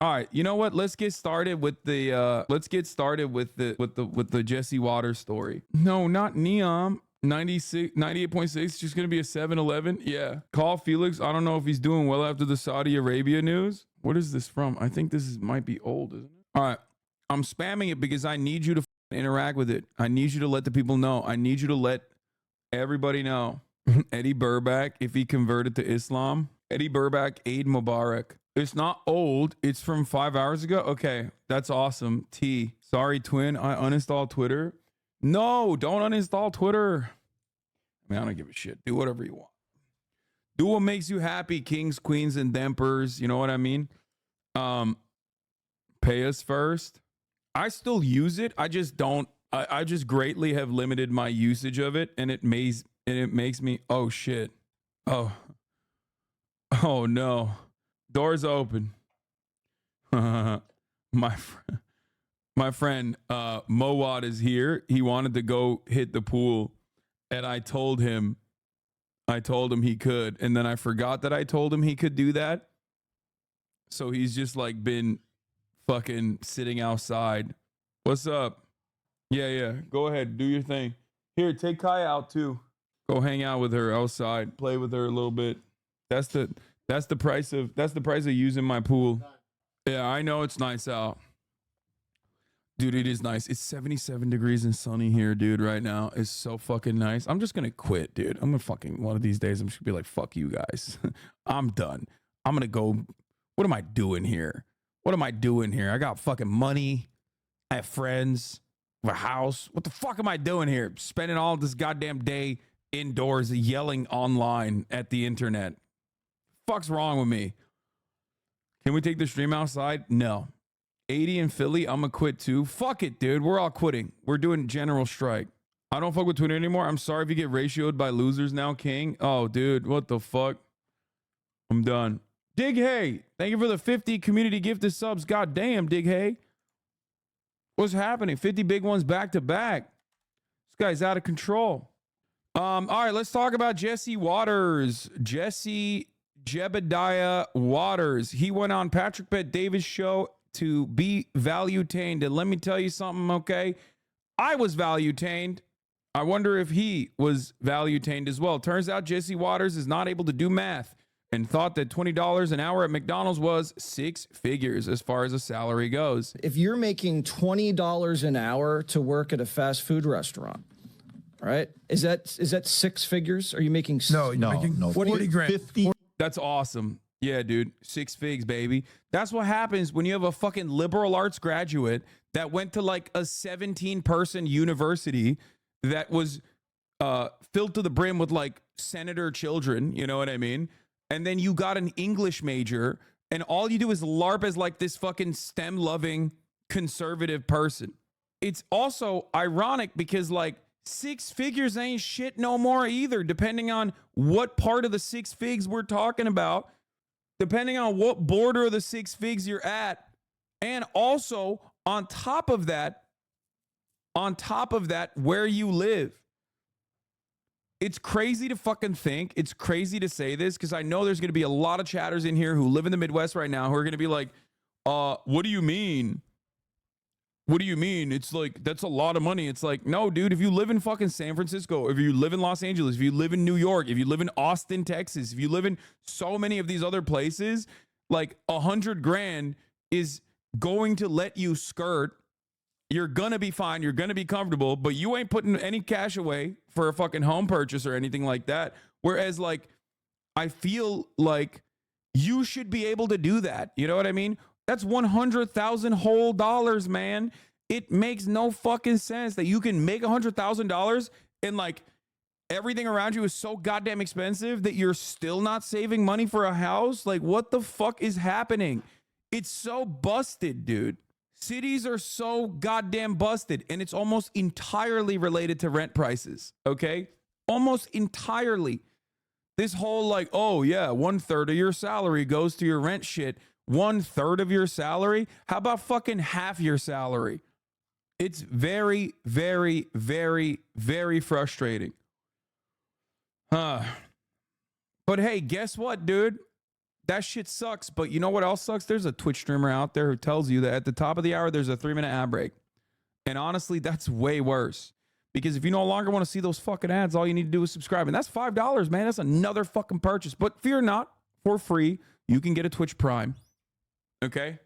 All right, you know what? Let's get started with the Jesse Waters story. No, not Neom. 98.6, just gonna be a 7-Eleven. Yeah. Call Felix. I don't know if he's doing well after the Saudi Arabia news. What is this from? I think might be old, isn't it? All right. I'm spamming it because I need you to interact with it. I need you to let the people know. I need you to let everybody know. Eddie Burback, if he converted to Islam. Eddie Burback, Eid Mubarak. It's not old. It's from 5 hours ago. Okay, that's awesome. T. Sorry, twin. I uninstalled Twitter. No, don't uninstall Twitter. I mean, I don't give a shit. Do whatever you want. Do what makes you happy, kings, queens, and dempers. You know what I mean? Pay us first. I still use it. I just don't. I just greatly have limited my usage of it, and it makes me. Oh shit. Oh. Oh no. Doors open. My friend Mowad is here. He wanted to go hit the pool, and I told him he could, and then I forgot that I told him he could do that. So he's just like been fucking sitting outside. What's up? Yeah. Go ahead, do your thing. Here, take Kai out too. Go hang out with her outside. Play with her a little bit. That's the price of using my pool. Yeah, I know it's nice out. Dude, it is nice. It's 77 degrees and sunny here, dude, right now. It's so fucking nice. I'm just going to quit, dude. I'm going to fucking, one of these days, I'm just going to be like, fuck you guys. I'm done. I'm going to go. What am I doing here? I got fucking money. I have friends. I have a house. What the fuck am I doing here? Spending all this goddamn day indoors yelling online at the internet. Fuck's wrong with me? Can we take the stream outside? No. 80 in Philly, I'm gonna quit too. Fuck it, dude. We're all quitting. We're doing general strike. I don't fuck with Twitter anymore. I'm sorry if you get ratioed by losers now, King. Oh, dude, what the fuck? I'm done. Dig Hey, thank you for the 50 community gifted subs. God damn, Dig Hey. What's happening? 50 big ones back to back. This guy's out of control. All right, let's talk about Jesse Waters. Jesse Jebediah Waters. He went on Patrick Bet Davis' show to be value-tained. And let me tell you something, okay? I was value-tained. I wonder if he was value-tained as well. Turns out Jesse Waters is not able to do math and thought that $20 an hour at McDonald's was six figures as far as a salary goes. If you're making $20 an hour to work at a fast food restaurant, right? Is that six figures? Are you making? No, making 40 grand. 50. That's awesome. Yeah, dude. Six figs, baby. That's what happens when you have a fucking liberal arts graduate that went to like a 17-person university that was filled to the brim with like senator children. You know what I mean? And then you got an English major and all you do is LARP as like this fucking STEM-loving conservative person. It's also ironic because like six figures ain't shit no more either, depending on what part of the six figs we're talking about. Depending on what border of the six figs you're at. And also on top of that, where you live. It's crazy to fucking think. It's crazy to say this because I know there's going to be a lot of chatters in here who live in the Midwest right now who are going to be like, what do you mean? What do you mean? It's like, that's a lot of money. It's like, no, dude, if you live in fucking San Francisco, if you live in Los Angeles, if you live in New York, if you live in Austin, Texas, if you live in so many of these other places, like 100 grand is going to let you skirt. You're going to be fine. You're going to be comfortable, but you ain't putting any cash away for a fucking home purchase or anything like that. Whereas like, I feel like you should be able to do that. You know what I mean? That's 100,000 whole dollars, man. It makes no fucking sense that you can make $100,000 and like everything around you is so goddamn expensive that you're still not saving money for a house. Like what the fuck is happening? It's so busted, dude. Cities are so goddamn busted and it's almost entirely related to rent prices. Okay. Almost entirely. This whole like, oh yeah, 1/3 of your salary goes to your rent shit. 1/3 of your salary? How about fucking half your salary? It's very, very, very, very frustrating. But hey, guess what, dude? that shit sucks. But you know what else sucks? There's a Twitch streamer out there who tells you that at the top of the hour, there's a 3-minute ad break. And honestly, that's way worse. Because if you no longer want to see those fucking ads, all you need to do is subscribe. And that's $5, man. That's another fucking purchase. But fear not, for free, you can get a Twitch Prime. Okay?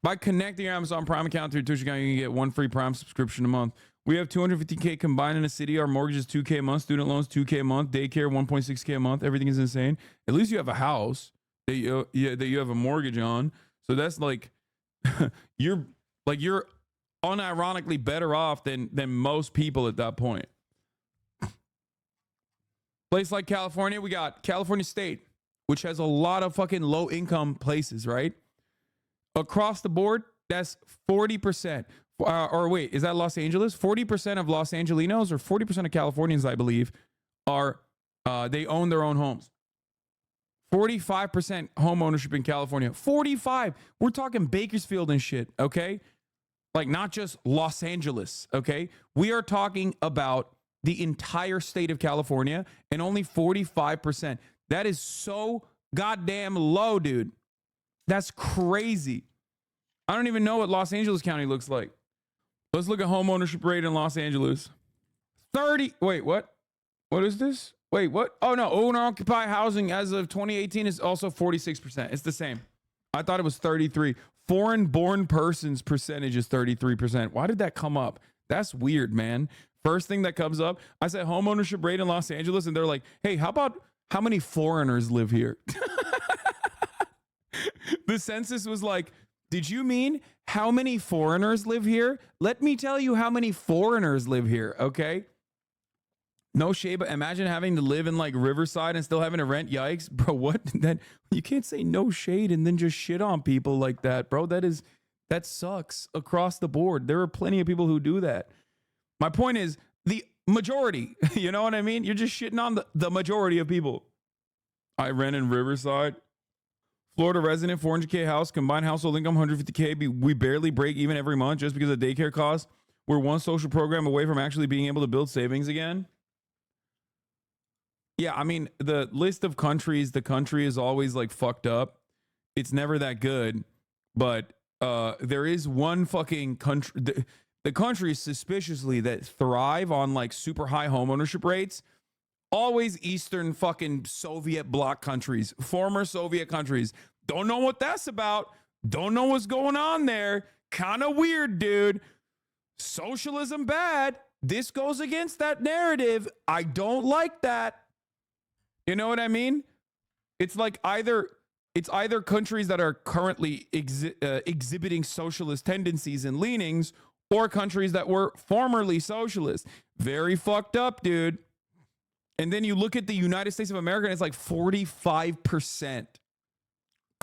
By connecting your Amazon Prime account to your Twitch account, you can get 1 free Prime subscription a month. We have $250K combined in a city. Our mortgage is $2K a month. Student loans, $2K a month. Daycare, $1.6K a month. Everything is insane. At least you have a house that you have a mortgage on. So that's like, you're unironically better off than most people at that point. Place like California, we got California State, which has a lot of fucking low income places, right? Across the board, that's 40%. Or wait, is that Los Angeles? 40% of Los Angelinos or 40% of Californians, I believe, are they own their own homes. 45% home ownership in California. 45. We're talking Bakersfield and shit, okay? Like not just Los Angeles, okay? We are talking about the entire state of California and only 45%. That is so goddamn low, dude. That's crazy. I don't even know what Los Angeles County looks like. Let's look at home ownership rate in Los Angeles. 30. Wait, what? What is this? Wait, what? Oh, no. Owner-occupied housing as of 2018 is also 46%. It's the same. I thought it was 33. Foreign-born persons percentage is 33%. Why did that come up? That's weird, man. First thing that comes up, I said home ownership rate in Los Angeles, and they're like, hey, how about how many foreigners live here? The census was like, did you mean how many foreigners live here? Let me tell you how many foreigners live here, okay? No shade, but imagine having to live in like Riverside and still having to rent. Yikes, bro. What? That you can't say no shade and then just shit on people like that, bro. That sucks across the board. There are plenty of people who do that. My point is the majority. You know what I mean? You're just shitting on the majority of people. I rent in Riverside. Florida resident, 400K house, combined household income, 150K. We barely break even every month just because of daycare costs. We're one social program away from actually being able to build savings again. Yeah, I mean, the list of countries, the country is always like fucked up. It's never that good. But there is one fucking country, the countries suspiciously that thrive on like super high home ownership rates. Always Eastern fucking Soviet bloc countries, former Soviet countries. Don't know what that's about. Don't know what's going on there. Kind of weird, dude. Socialism bad. This goes against that narrative. I don't like that. You know what I mean? It's like either countries that are currently exhibiting socialist tendencies and leanings, or countries that were formerly socialist. Very fucked up, dude. And then you look at the United States of America, and it's like 45%.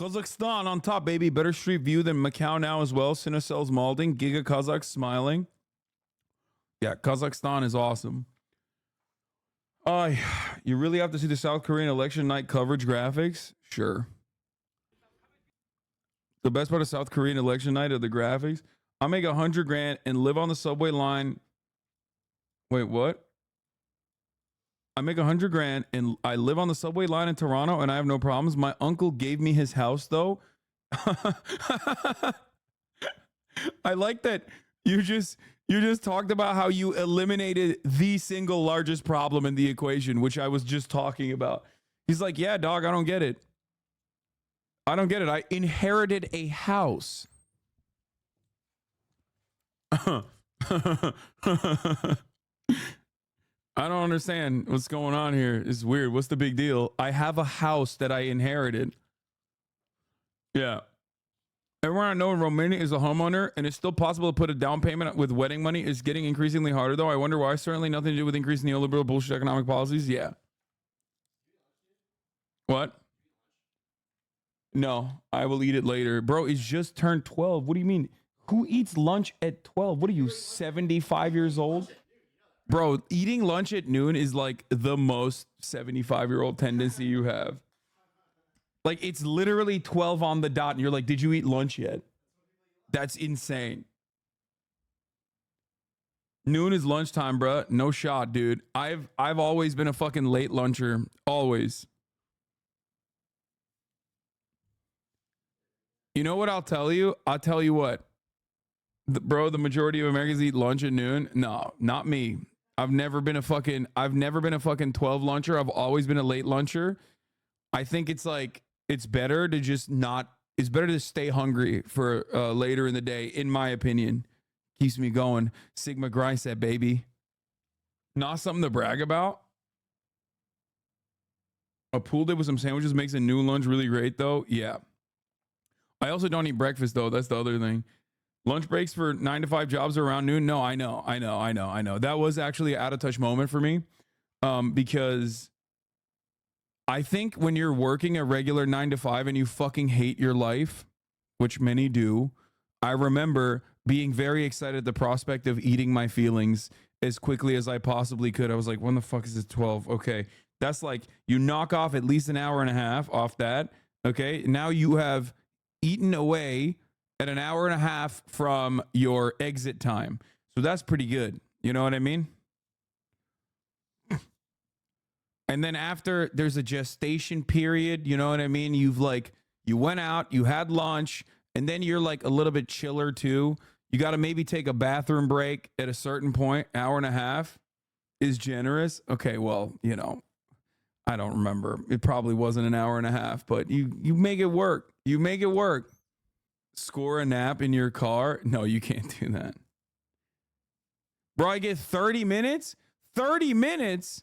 Kazakhstan on top, baby. Better street view than Macau now as well. Cinecell's Malding. Giga Kazakh smiling. Yeah, Kazakhstan is awesome. You really have to see the South Korean election night coverage graphics? Sure. The best part of South Korean election night are the graphics. I make $100,000 and live on the subway line. Wait, what? I make $100,000 and I live on the subway line in Toronto and I have no problems. My uncle gave me his house though. I like that you just talked about how you eliminated the single largest problem in the equation, which I was just talking about. He's like, yeah, dog, I don't get it. I don't get it. I inherited a house. I don't understand what's going on here. It's weird. What's the big deal? I have a house that I inherited. Yeah. Everyone I know in Romania is a homeowner, and it's still possible to put a down payment with wedding money. It's getting increasingly harder, though. I wonder why. Certainly nothing to do with increasing neoliberal bullshit economic policies. Yeah. What? No, I will eat it later. Bro, it's just turned 12. What do you mean? Who eats lunch at 12? What are you, 75 years old? Bro, eating lunch at noon is like the most 75-year-old tendency you have. Like, it's literally 12 on the dot, and you're like, did you eat lunch yet? That's insane. Noon is lunchtime, bro. No shot, dude. I've always been a fucking late luncher. Always. You know what I'll tell you? I'll tell you what. Bro, the majority of Americans eat lunch at noon. No, not me. I've never been a fucking 12 luncher. I've always been a late luncher. I think it's like it's better to just not it's better to stay hungry for later in the day, in my opinion. Keeps me going. Sigma Gryset, baby. Not something to brag about. A pool day with some sandwiches makes a new lunch really great, though. Yeah. I also don't eat breakfast, though. That's the other thing. Lunch breaks for 9 to 5 jobs are around noon. No, I know. That was actually an out of touch moment for me, because I think when you're working a regular 9 to 5 and you fucking hate your life, which many do, I remember being very excited at the prospect of eating my feelings as quickly as I possibly could. I was like, when the fuck is it 12? Okay. That's like, you knock off at least an hour and a half off that. Okay. Now you have eaten away at an hour and a half from your exit time. So that's pretty good. You know what I mean? And then after there's a gestation period, you know what I mean? You went out, you had lunch, and then you're like a little bit chiller too. You got to maybe take a bathroom break at a certain point. Hour and a half is generous. Okay, well, I don't remember. It probably wasn't an hour and a half, but you make it work. You make it work. Score a nap in your car? No, you can't do that. Bro, I get 30 minutes? 30 minutes?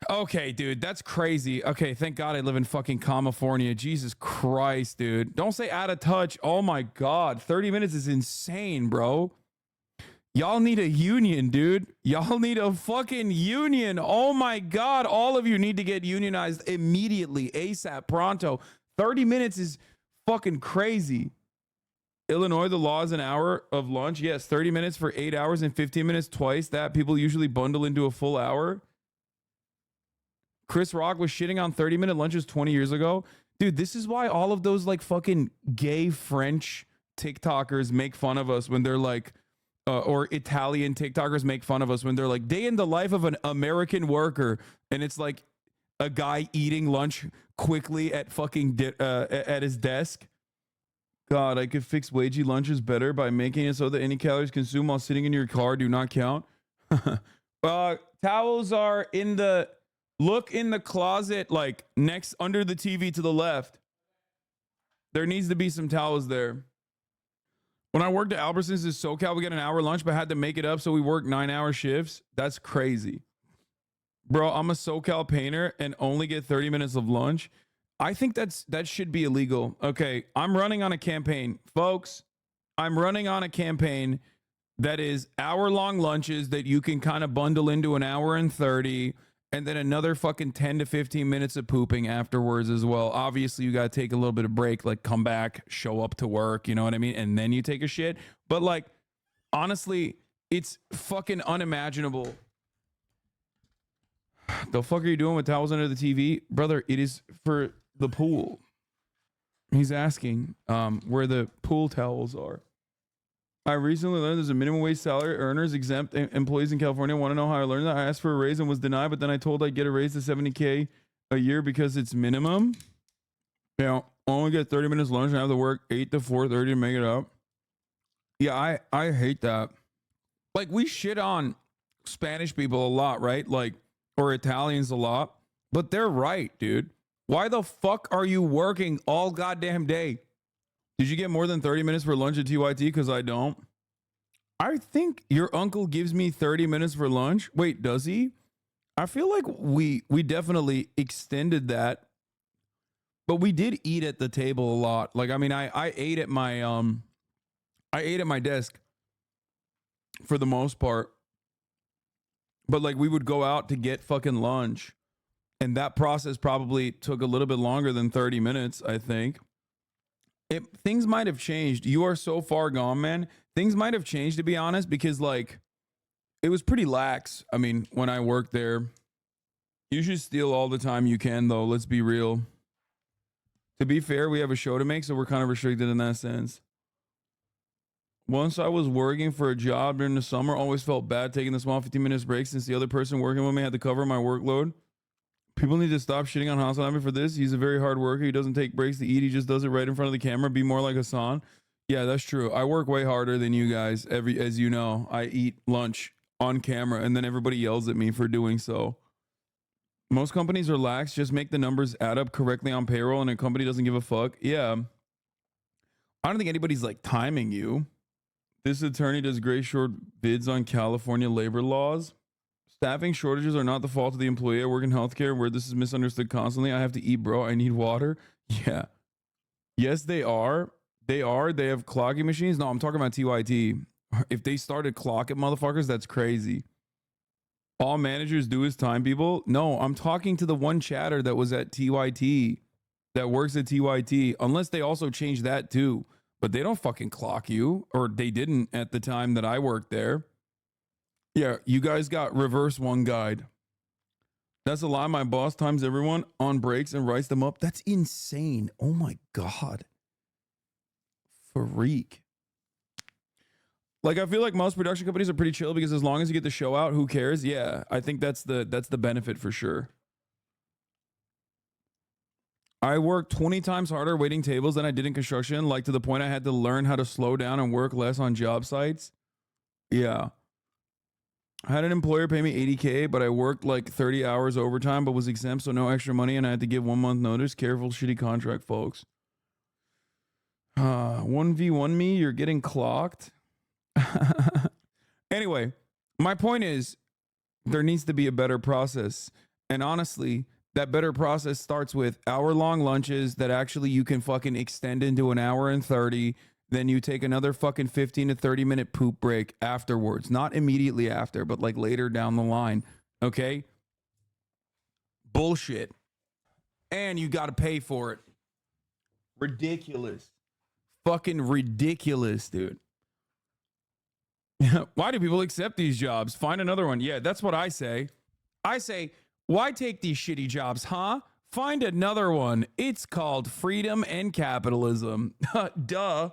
Okay, dude, that's crazy. Okay, thank God I live in fucking California. Jesus Christ, dude. Don't say out of touch. Oh my God. 30 minutes is insane, bro. Y'all need a union, dude. Y'all need a fucking union. Oh my God. All of you need to get unionized immediately. ASAP, pronto. 30 minutes is fucking crazy. Illinois, the law is an hour of lunch. Yes, 30 minutes for 8 hours and 15 minutes twice that. People usually bundle into a full hour. Chris Rock was shitting on 30-minute lunches 20 years ago. Dude, this is why all of those like fucking gay French TikTokers make fun of us when they're like, or Italian TikTokers make fun of us when they're like, day in the life of an American worker. And it's like a guy eating lunch quickly at fucking at his desk. God, I could fix wagey lunches better by making it so that any calories consumed while sitting in your car do not count. Towels are in the... Look in the closet, like next under the TV to the left. There needs to be some towels there. When I worked at Albertsons in SoCal, we got an hour lunch, but had to make it up. So we worked 9-hour shifts. That's crazy. Bro, I'm a SoCal painter and only get 30 minutes of lunch. I think that should be illegal. Okay, I'm running on a campaign. Folks, I'm running on a campaign that is hour-long lunches that you can kind of bundle into an hour and 30. And then another fucking 10 to 15 minutes of pooping afterwards as well. Obviously, you got to take a little bit of break, like come back, show up to work, you know what I mean? And then you take a shit. But like, honestly, it's fucking unimaginable. The fuck are you doing with towels under the TV? Brother, it is for the pool. He's asking where the pool towels are. I recently learned there's a minimum wage salary earners exempt employees in California. Want to know how I learned that? I asked for a raise and was denied, but then I told I'd get a raise to $70K a year because it's minimum. Only get 30 minutes lunch and I have to work 8 to 4:30 to make it up. Yeah, I hate that. Like, we shit on Spanish people a lot, right? Like, or Italians a lot, but they're right, dude. Why the fuck are you working all goddamn day? Did you get more than 30 minutes for lunch at TYT? Because I don't. I think your uncle gives me 30 minutes for lunch. Wait, does he? I feel like we definitely extended that. But we did eat at the table a lot. Like, I mean, I ate at my desk for the most part. But like, we would go out to get fucking lunch. And that process probably took a little bit longer than 30 minutes, I think. Things might have changed. You are so far gone, man. Things might have changed, to be honest, because like it was pretty lax. I mean, when I worked there, you should steal all the time you can, though. Let's be real. To be fair, we have a show to make, so we're kind of restricted in that sense. Once I was working for a job during the summer, always felt bad taking the small 15 minutes break since the other person working with me had to cover my workload. People need to stop shitting on Hasanabi for this. He's a very hard worker. He doesn't take breaks to eat. He just does it right in front of the camera. Be more like Hassan. Yeah, that's true. I work way harder than you guys. As you know, I eat lunch on camera and then everybody yells at me for doing so. Most companies are lax. Just make the numbers add up correctly on payroll and a company doesn't give a fuck. Yeah. I don't think anybody's like timing you. This attorney does great short bids on California labor laws. Staffing shortages are not the fault of the employee. I work in healthcare where this is misunderstood constantly. I have to eat, bro. I need water. Yeah. Yes, they are. They are. They have clocking machines. No, I'm talking about TYT. If they started clocking motherfuckers, that's crazy. All managers do is time people. No, I'm talking to the one chatter that was at TYT, that works at TYT, unless they also changed that too. But they don't fucking clock you, or they didn't at the time that I worked there. Yeah, you guys got reverse one guide. That's a lie. My boss times everyone on breaks and writes them up. That's insane. Oh my God. Freak. Like, I feel like most production companies are pretty chill because as long as you get the show out, who cares? Yeah, I think that's the benefit for sure. I worked 20 times harder waiting tables than I did in construction, like to the point I had to learn how to slow down and work less on job sites. Yeah. I had an employer pay me $80K, but I worked like 30 hours overtime, but was exempt, so no extra money, and I had to give 1 month notice. Careful, shitty contract, folks. 1v1 me, you're getting clocked. Anyway, my point is, there needs to be a better process. And honestly, that better process starts with hour-long lunches that actually you can fucking extend into an hour and 30. Then you take another fucking 15 to 30 minute poop break afterwards. Not immediately after, but like later down the line. Okay? Bullshit. And you got to pay for it. Ridiculous. Fucking ridiculous, dude. Why do people accept these jobs? Find another one. Yeah, that's what I say. I say, why take these shitty jobs, huh? Find another one. It's called freedom and capitalism. Duh.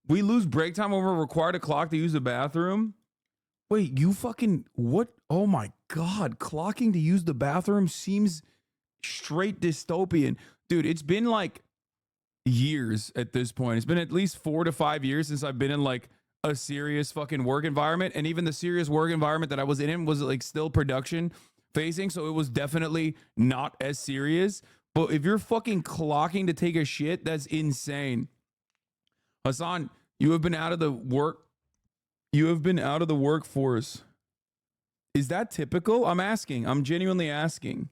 We lose break time over required a clock to use the bathroom. Wait, you fucking what? Oh my God. Clocking to use the bathroom seems straight dystopian. Dude, it's been like years at this point. It's been at least 4 to 5 years since I've been in like a serious fucking work environment. And even the serious work environment that I was in was like still production facing. So it was definitely not as serious. But if you're fucking clocking to take a shit, that's insane. Hassan, you have been out of the workforce. Is that typical? I'm asking. I'm genuinely asking.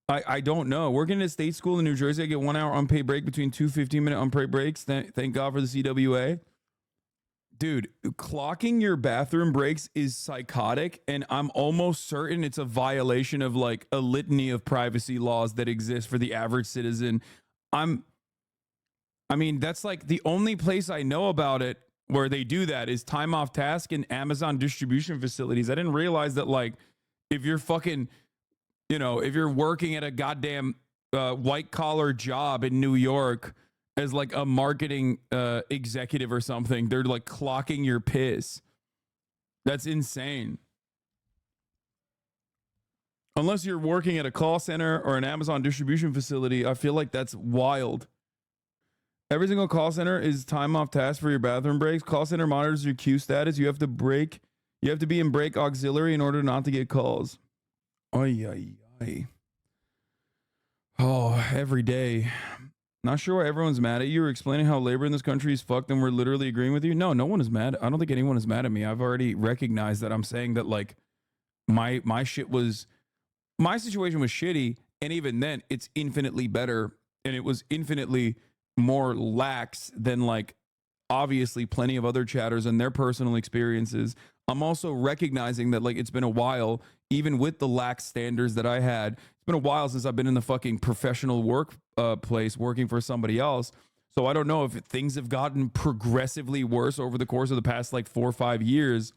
I don't know. Working at a state school in New Jersey, I get 1 hour unpaid break between 2 15-minute unpaid breaks. Thank God for the CWA. Dude, clocking your bathroom breaks is psychotic, and I'm almost certain it's a violation of like a litany of privacy laws that exist for the average citizen. I mean, that's like the only place I know about it where they do that is time off task in Amazon distribution facilities. I didn't realize that, like, if you're fucking, if you're working at a goddamn white collar job in New York as like a marketing executive or something, they're like clocking your piss. That's insane. Unless you're working at a call center or an Amazon distribution facility, I feel like that's wild. Every single call center is time off task for your bathroom breaks. Call center monitors your queue status. You have to be in break auxiliary in order not to get calls. Ay, ay, ay. Oh, every day. Not sure why everyone's mad at you. You're explaining how labor in this country is fucked and we're literally agreeing with you. No one is mad. I don't think anyone is mad at me. I've already recognized that I'm saying that like my situation was shitty. And even then it's infinitely better. And it was infinitely more lax than like obviously plenty of other chatters and their personal experiences. I'm also recognizing that like it's been a while, even with the lax standards that I had. It's been a while since I've been in the fucking professional work place working for somebody else. So I don't know if things have gotten progressively worse over the course of the past like 4 or 5 years,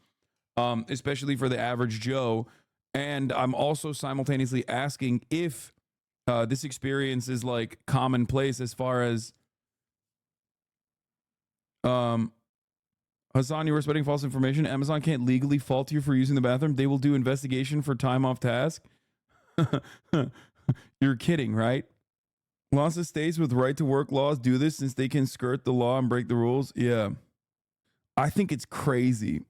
especially for the average Joe. And I'm also simultaneously asking if this experience is like commonplace as far as Hassan, you were spreading false information. Amazon can't legally fault you for using the bathroom. They will do investigation for time off task. You're kidding, right? Lots of states with right to work laws do this since they can skirt the law and break the rules. Yeah. I think it's crazy.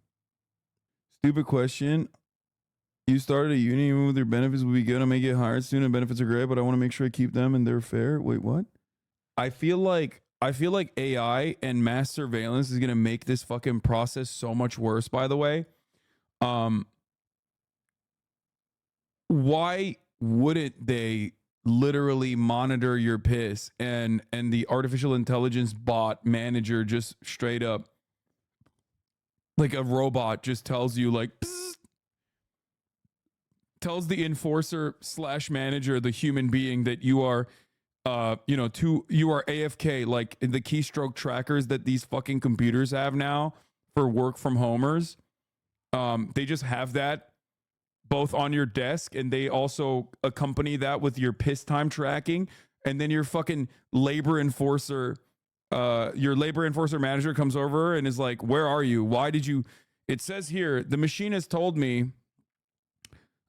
Stupid question. You started a union even with your benefits would be good. I may get hired soon and benefits are great, but I want to make sure I keep them and they're fair. Wait, what? I feel like AI and mass surveillance is gonna make this fucking process so much worse, by the way. Why wouldn't they literally monitor your piss and the artificial intelligence bot manager just straight up like a robot just tells you like psst, tells the enforcer / manager, the human being, that you are you are AFK, like the keystroke trackers that these fucking computers have now for work from homers. They just have that both on your desk, and they also accompany that with your piss time tracking. And then your fucking labor enforcer manager comes over and is like, where are you? Why did you? It says here, the machine has told me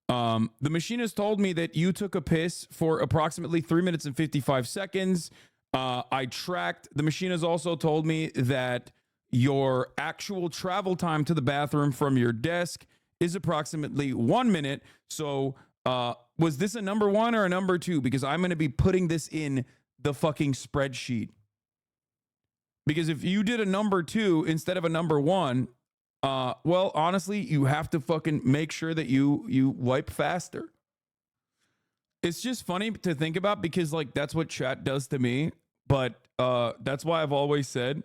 that you took a piss for approximately 3 minutes and 55 seconds. I tracked. The machine has also told me that your actual travel time to the bathroom from your desk is approximately 1 minute. So was this a number 1 or a number 2? Because I'm going to be putting this in the fucking spreadsheet. Because if you did a number 2 instead of a number 1, well, honestly, you have to fucking make sure that you wipe faster. It's just funny to think about because like that's what chat does to me. But that's why I've always said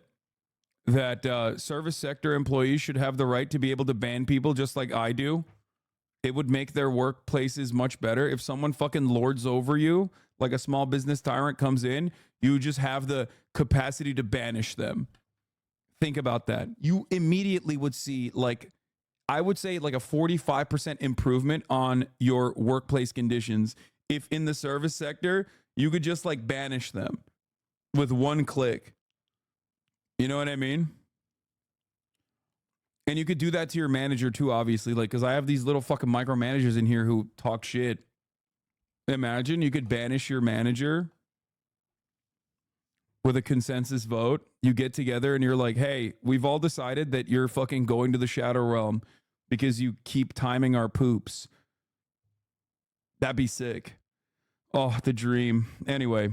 that service sector employees should have the right to be able to ban people just like I do. It would make their workplaces much better. If someone fucking lords over you, like a small business tyrant comes in, you just have the capacity to banish them. Think about that. You immediately would see, like, I would say like a 45% improvement on your workplace conditions if in the service sector, you could just like banish them with one click. You know what I mean? And you could do that to your manager too, obviously. Like, because I have these little fucking micromanagers in here who talk shit. Imagine you could banish your manager with a consensus vote. You get together and you're like, hey, we've all decided that you're fucking going to the shadow realm because you keep timing our poops. That'd be sick. Oh, the dream. Anyway,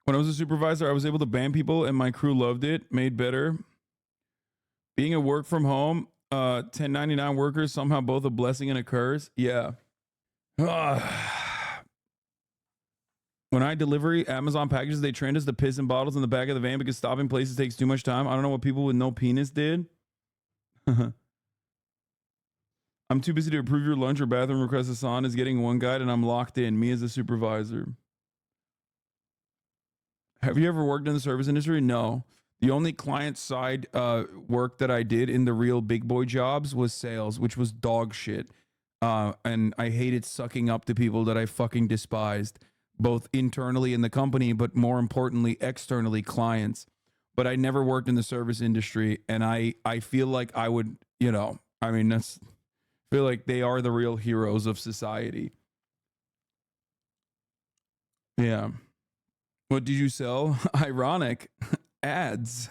when I was a supervisor, I was able to ban people and my crew loved it, made better. Being a work from home, 1099 workers, somehow both a blessing and a curse. Yeah. When I deliver Amazon packages, they trained us to piss in bottles in the back of the van because stopping places takes too much time. I don't know what people with no penis did. I'm too busy to approve your lunch or bathroom request. Hassan is getting one guide and I'm locked in. Me as a supervisor. Have you ever worked in the service industry? No. The only client side work that I did in the real big boy jobs was sales, which was dog shit. And I hated sucking up to people that I fucking despised, both internally in the company, but more importantly, externally, clients. But I never worked in the service industry. And I feel like I would, I feel like they are the real heroes of society. Yeah. What did you sell? Ironic. Ads.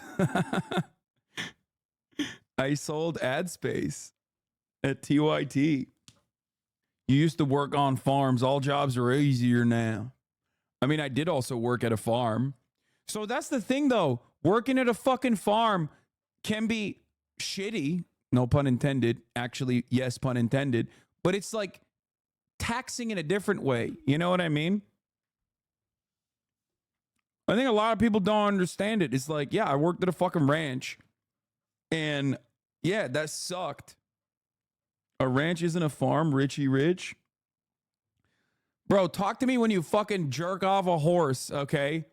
I sold ad space at TYT. You used to work on farms. All jobs are easier now. I mean, I did also work at a farm. So that's the thing, though. Working at a fucking farm can be shitty. No pun intended. Actually, yes, pun intended. But it's like taxing in a different way. You know what I mean? I think a lot of people don't understand it. It's like, yeah, I worked at a fucking ranch. And yeah, that sucked. A ranch isn't a farm, Richie Rich. Bro, talk to me when you fucking jerk off a horse, okay?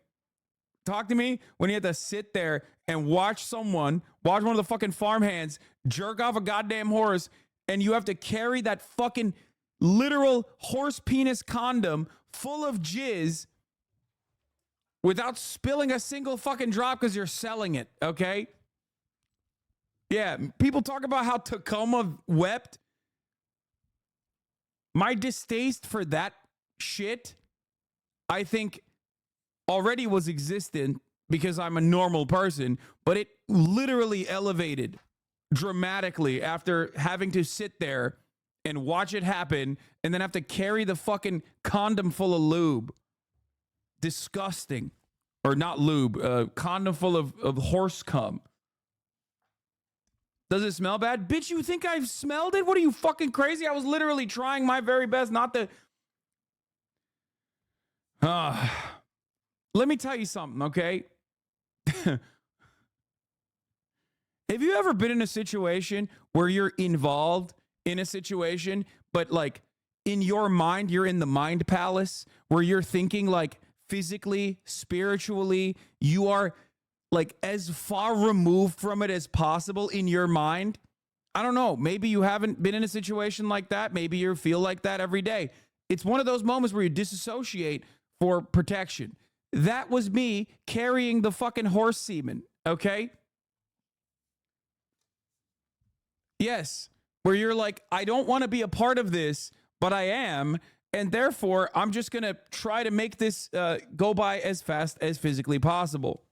Talk to me when you have to sit there and watch one of the fucking farmhands jerk off a goddamn horse, and you have to carry that fucking literal horse penis condom full of jizz without spilling a single fucking drop because you're selling it, okay? Yeah, people talk about how Tacoma wept. My distaste for that shit, I think, already was existent because I'm a normal person, but it literally elevated dramatically after having to sit there and watch it happen and then have to carry the fucking condom full of lube. Disgusting. Or not lube, condom full of horse cum. Does it smell bad? Bitch, you think I've smelled it? What are you, fucking crazy? I was literally trying my very best not to... Let me tell you something, okay? Have you ever been in a situation where you're involved in a situation, but like in your mind, you're in the mind palace where you're thinking like physically, spiritually, you are like as far removed from it as possible in your mind? I don't know. Maybe you haven't been in a situation like that. Maybe you feel like that every day. It's one of those moments where you disassociate for protection. That was me carrying the fucking horse semen, okay? Yes, where you're like, I don't want to be a part of this, but I am, and therefore I'm just going to try to make this go by as fast as physically possible.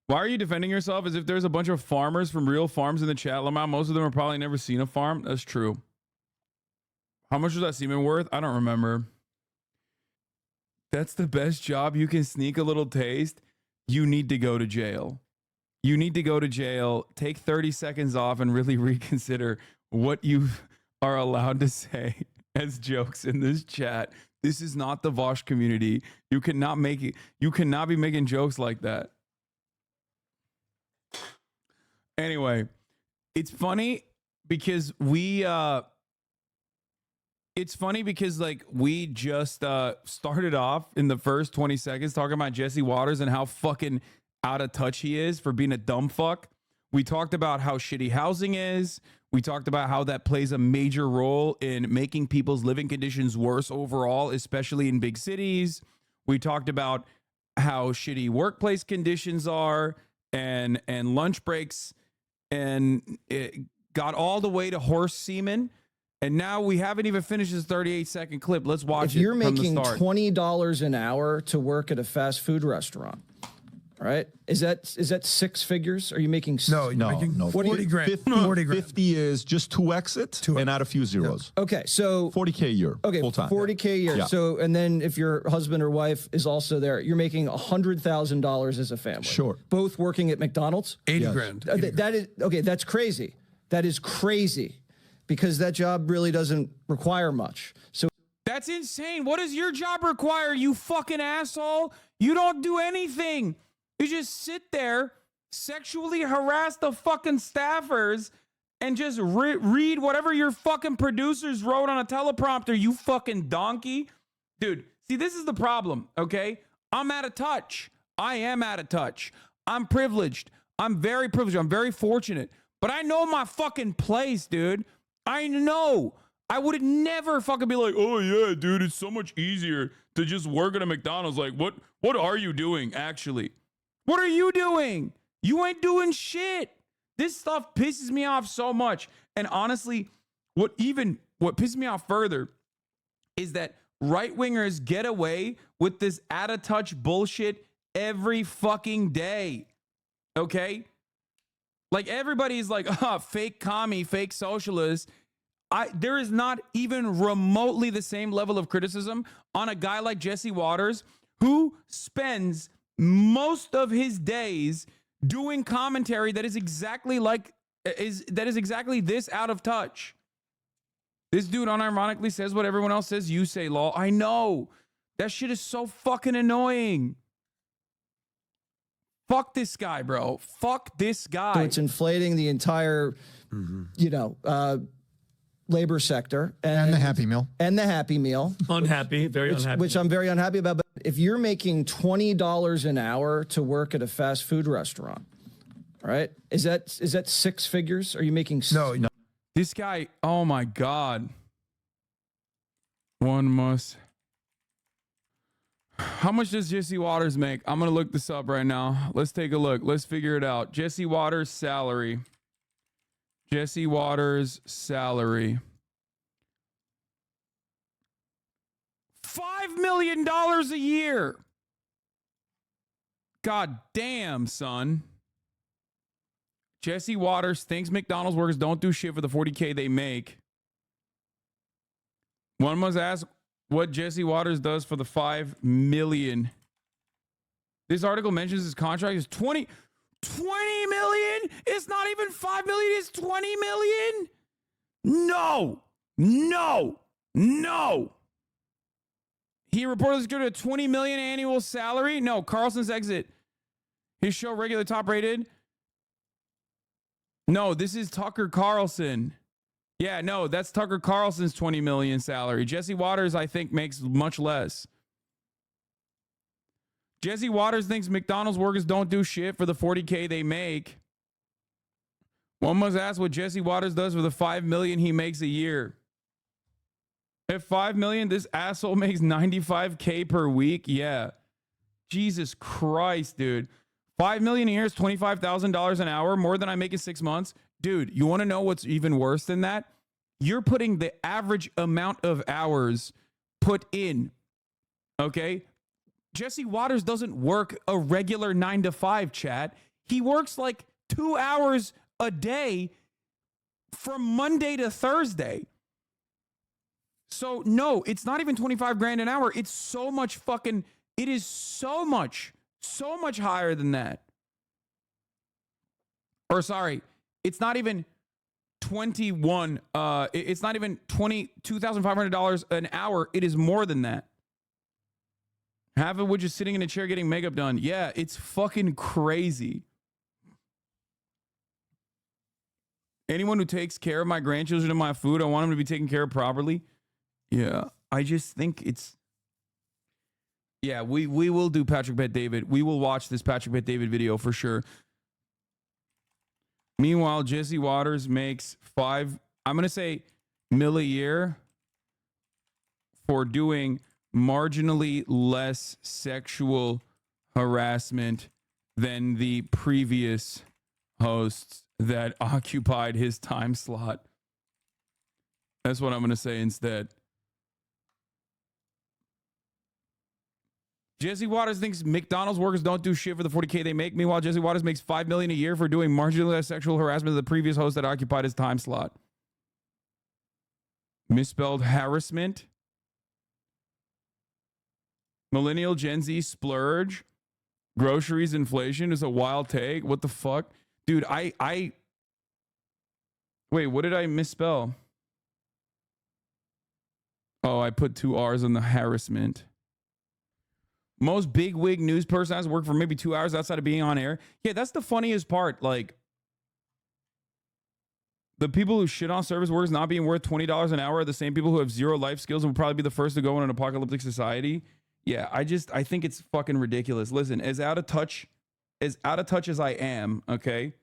Why are you defending yourself as if there's a bunch of farmers from real farms in the chat, Lamau? Most of them have probably never seen a farm. That's true. How much was that semen worth? I don't remember. That's the best job. You can sneak a little taste. You need to go to jail. You need to go to jail, take 30 seconds off, and really reconsider what you are allowed to say as jokes in this chat. This is not the Vosh community. You cannot make it. You cannot be making jokes like that. Anyway, it's funny because we like we just started off in the first 20 seconds talking about Jesse Waters and how fucking out of touch he is for being a dumb fuck. We talked about how shitty housing is. We talked about how that plays a major role in making people's living conditions worse overall, especially in big cities. We talked about how shitty workplace conditions are and lunch breaks, and it got all the way to horse semen. And now we haven't even finished this 38-second clip. Let's watch it. If you're from the making start. $20 an hour to work at a fast food restaurant, right? Is that six figures? Are you making? No, you're making 40 grand. 40 grand. 50 is just two exit and add a few zeros. Okay, so 40K a year. Okay, full time. 40K a year. Yeah. So, and then if your husband or wife is also there, you're making $100,000 as a family. Sure. Both working at McDonald's. 80 grand. That is okay. That's crazy. That is crazy, because that job really doesn't require much. So That's insane. What does your job require, you fucking asshole? You don't do anything. You just sit there, sexually harass the fucking staffers, and just read whatever your fucking producers wrote on a teleprompter, you fucking donkey. Dude, see, this is the problem, okay? I'm out of touch. I am out of touch. I'm privileged. I'm very privileged. I'm very fortunate. But I know my fucking place, dude. I know. I would never fucking be like, oh yeah, dude, it's so much easier to just work at a McDonald's. Like, what are you doing, actually? What are you doing? You ain't doing shit. This stuff pisses me off so much. And honestly, what pisses me off further is that right-wingers get away with this out-of-touch bullshit every fucking day. Okay? Like, everybody's like, fake commie, fake socialist. There is not even remotely the same level of criticism on a guy like Jesse Waters, who spends most of his days doing commentary that is exactly this out of touch. This dude unironically says what everyone else says you say, lol. I know. That shit is so fucking annoying. Fuck this guy, bro. Fuck this guy. So it's inflating the entire, labor sector And the Happy Meal. and the Happy Meal, Unhappy, very unhappy. which I'm very unhappy about. But if you're making $20 an hour to work at a fast food restaurant, right? Is that six figures? Are you making? No. This guy, oh my God. One must. How much does Jesse Waters make? I'm going to look this up right now. Let's take a look. Let's figure it out. Jesse Waters' salary. Jesse Waters' salary. $5 million a year. God damn, son. Jesse Waters thinks McDonald's workers don't do shit for the $40K they make. One must ask what Jesse Waters does for the $5 million. This article mentions his contract is 20 million. It's not even 5 million. It's 20 million. No. He reportedly secured a 20 million annual salary. No, Carlson's exit. His show regular top rated. No, this is Tucker Carlson. Yeah, no, that's Tucker Carlson's 20 million salary. Jesse Waters, I think, makes much less. Jesse Waters thinks McDonald's workers don't do shit for the $40K they make. One must ask what Jesse Waters does for the $5 million he makes a year. At $5 million, this asshole makes $95K per week. Yeah. Jesus Christ, dude. $5 million a year is $25,000 an hour, more than I make in 6 months. Dude, you want to know what's even worse than that? You're putting the average amount of hours put in. Okay? Jesse Waters doesn't work a regular 9 to 5, chat. He works like 2 hours a day from Monday to Thursday. So no, it's not even 25 grand an hour. It's so much fucking, it is so much higher than that. Or sorry, it's not even 21, it's not even $22,500 an hour. It is more than that. Half of which is sitting in a chair getting makeup done. Yeah, it's fucking crazy. Anyone who takes care of my grandchildren and my food, I want them to be taken care of properly. Yeah, I just think it's... Yeah, we will do Patrick Bet David. We will watch this Patrick Bet David video for sure. Meanwhile, Jesse Waters makes I'm going to say mil a year for doing marginally less sexual harassment than the previous hosts that occupied his time slot. That's what I'm going to say instead. Jesse Waters thinks McDonald's workers don't do shit for the $40K they make. Meanwhile, Jesse Waters makes $5 million a year for doing marginally less sexual harassment than the previous host that occupied his time slot. Misspelled harassment. Millennial Gen Z splurge. Groceries inflation is a wild take. What the fuck? Dude, wait, what did I misspell? Oh, I put 2 R's on the harassment. Most big-wig news personalities work for maybe 2 hours outside of being on air. Yeah, that's the funniest part. Like, the people who shit on service workers not being worth $20 an hour are the same people who have zero life skills and will probably be the first to go in an apocalyptic society. Yeah, I think it's fucking ridiculous. Listen, as out of touch as I am, okay?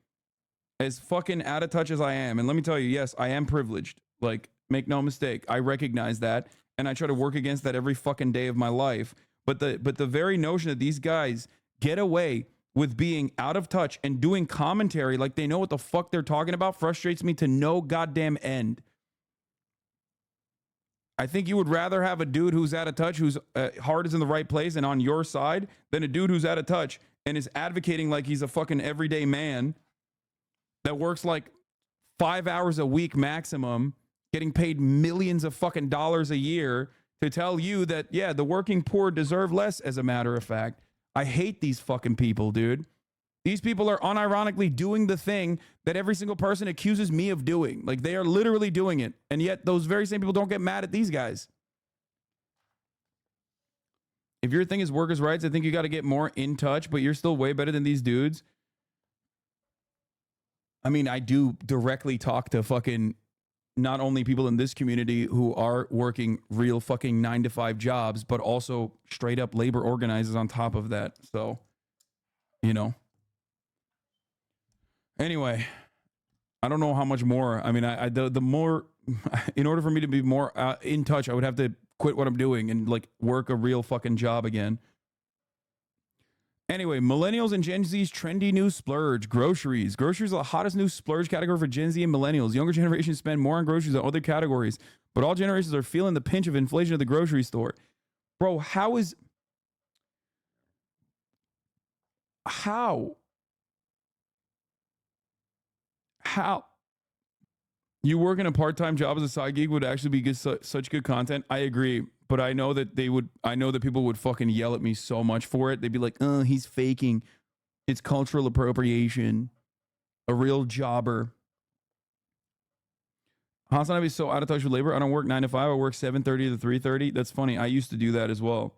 As fucking out of touch as I am, and let me tell you, yes, I am privileged. Like, make no mistake, I recognize that, and I try to work against that every fucking day of my life. But the very notion that these guys get away with being out of touch and doing commentary like they know what the fuck they're talking about frustrates me to no goddamn end. I think you would rather have a dude who's out of touch, whose heart is in the right place and on your side, than a dude who's out of touch and is advocating like he's a fucking everyday man that works like 5 hours a week maximum, getting paid millions of fucking dollars a year to tell you that, yeah, the working poor deserve less, as a matter of fact. I hate these fucking people, dude. These people are unironically doing the thing that every single person accuses me of doing. Like, they are literally doing it. And yet those very same people don't get mad at these guys. If your thing is workers' rights, I think you got to get more in touch, but you're still way better than these dudes. I mean, I do directly talk to fucking not only people in this community who are working real fucking 9 to 5 jobs, but also straight up labor organizers on top of that. So, you know. Anyway, I don't know how much more. I mean, the more, in order for me to be more in touch, I would have to quit what I'm doing and like work a real fucking job again. Anyway, millennials and Gen Z's trendy new splurge. Groceries. Groceries are the hottest new splurge category for Gen Z and millennials. Younger generations spend more on groceries than other categories, but all generations are feeling the pinch of inflation at the grocery store. Bro, how? You work in a part-time job as a side gig would actually be good, such good content. I agree, but I know that people would fucking yell at me so much for it. They'd be like, "Oh, he's faking. It's cultural appropriation. A real jobber." Hasanabi is so out of touch with labor. I don't work 9 to 5. I work 7:30 to 3:30. That's funny. I used to do that as well.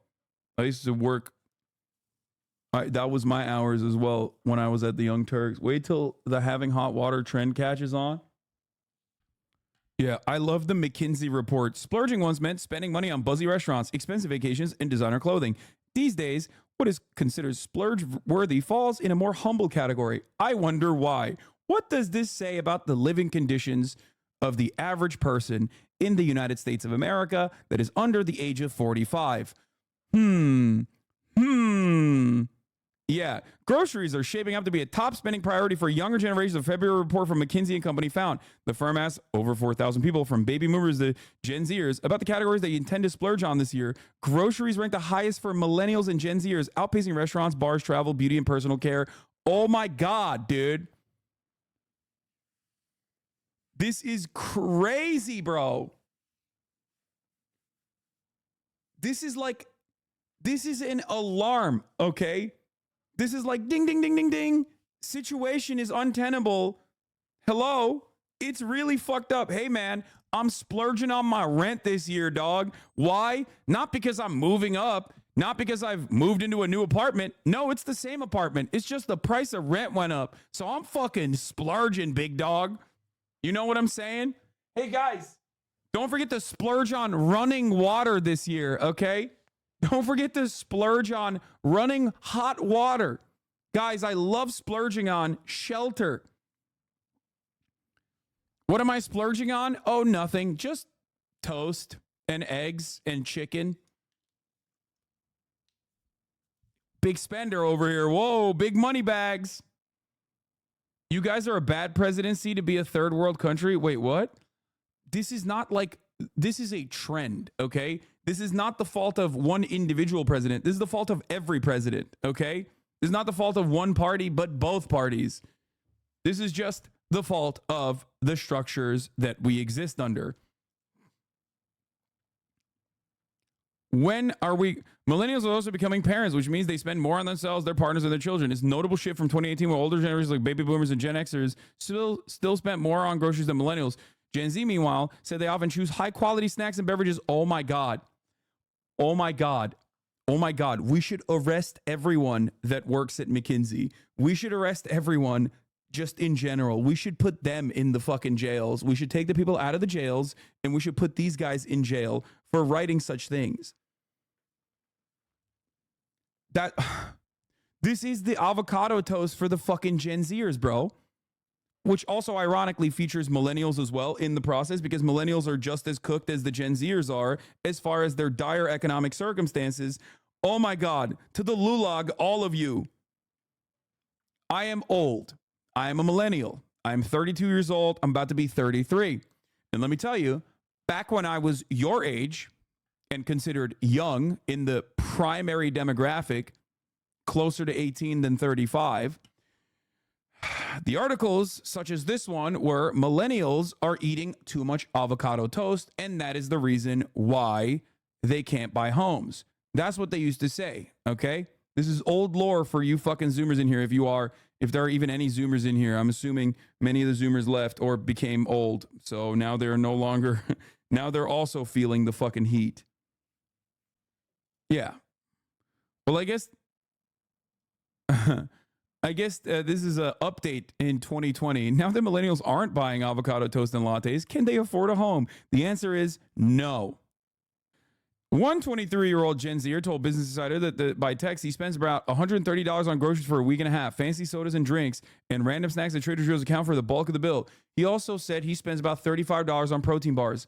I used to work. That was my hours as well when I was at the Young Turks. Wait till the having hot water trend catches on. Yeah, I love the McKinsey report. Splurging once meant spending money on buzzy restaurants, expensive vacations, and designer clothing. These days, what is considered splurge-worthy falls in a more humble category. I wonder why. What does this say about the living conditions of the average person in the United States of America that is under the age of 45? Yeah, groceries are shaping up to be a top spending priority for younger generations. A February report from McKinsey & Company found the firm asked over 4,000 people from baby boomers to Gen Zers about the categories they intend to splurge on this year. Groceries ranked the highest for millennials and Gen Zers, outpacing restaurants, bars, travel, beauty, and personal care. Oh my God, dude. This is crazy, bro. This is an alarm, okay? This is like ding, ding, ding, ding, ding. Situation is untenable. Hello? It's really fucked up. Hey, man, I'm splurging on my rent this year, dog. Why? Not because I'm moving up. Not because I've moved into a new apartment. No, it's the same apartment. It's just the price of rent went up. So I'm fucking splurging, big dog. You know what I'm saying? Hey, guys, don't forget to splurge on running water this year, okay? Don't forget to splurge on running hot water. Guys, I love splurging on shelter. What am I splurging on? Oh, nothing. Just toast and eggs and chicken. Big spender over here. Whoa, big money bags. You guys are a bad presidency to be a third world country. Wait, what? This is a trend, okay? This is not the fault of one individual president. This is the fault of every president, okay? This is not the fault of one party, but both parties. This is just the fault of the structures that we exist under. When are we? Millennials are also becoming parents, which means they spend more on themselves, their partners, and their children. It's a notable shift from 2018 where older generations like baby boomers and Gen Xers still spent more on groceries than millennials. Gen Z, meanwhile, said they often choose high-quality snacks and beverages. Oh, my God. Oh, my God. Oh, my God. We should arrest everyone that works at McKinsey. We should arrest everyone just in general. We should put them in the fucking jails. We should take the people out of the jails, and we should put these guys in jail for writing such things. This is the avocado toast for the fucking Gen Zers, bro. Which also ironically features millennials as well in the process, because millennials are just as cooked as the Gen Zers are as far as their dire economic circumstances. Oh my God, to the Lulag, all of you. I am old. I am a millennial. I'm 32 years old. I'm about to be 33. And let me tell you, back when I was your age and considered young in the primary demographic, closer to 18 than 35, the articles, such as this one, were millennials are eating too much avocado toast, and that is the reason why they can't buy homes. That's what they used to say, okay? This is old lore for you fucking Zoomers in here, if there are even any Zoomers in here. I'm assuming many of the Zoomers left or became old, so now they're no longer, now they're also feeling the fucking heat. Yeah. Well, I guess... this is an update in 2020. Now that millennials aren't buying avocado toast and lattes, can they afford a home? The answer is no. One 23-year-old Gen Zer told Business Insider that by text, he spends about $130 on groceries for a week and a half. Fancy sodas and drinks and random snacks at Trader Joe's account for the bulk of the bill. He also said he spends about $35 on protein bars.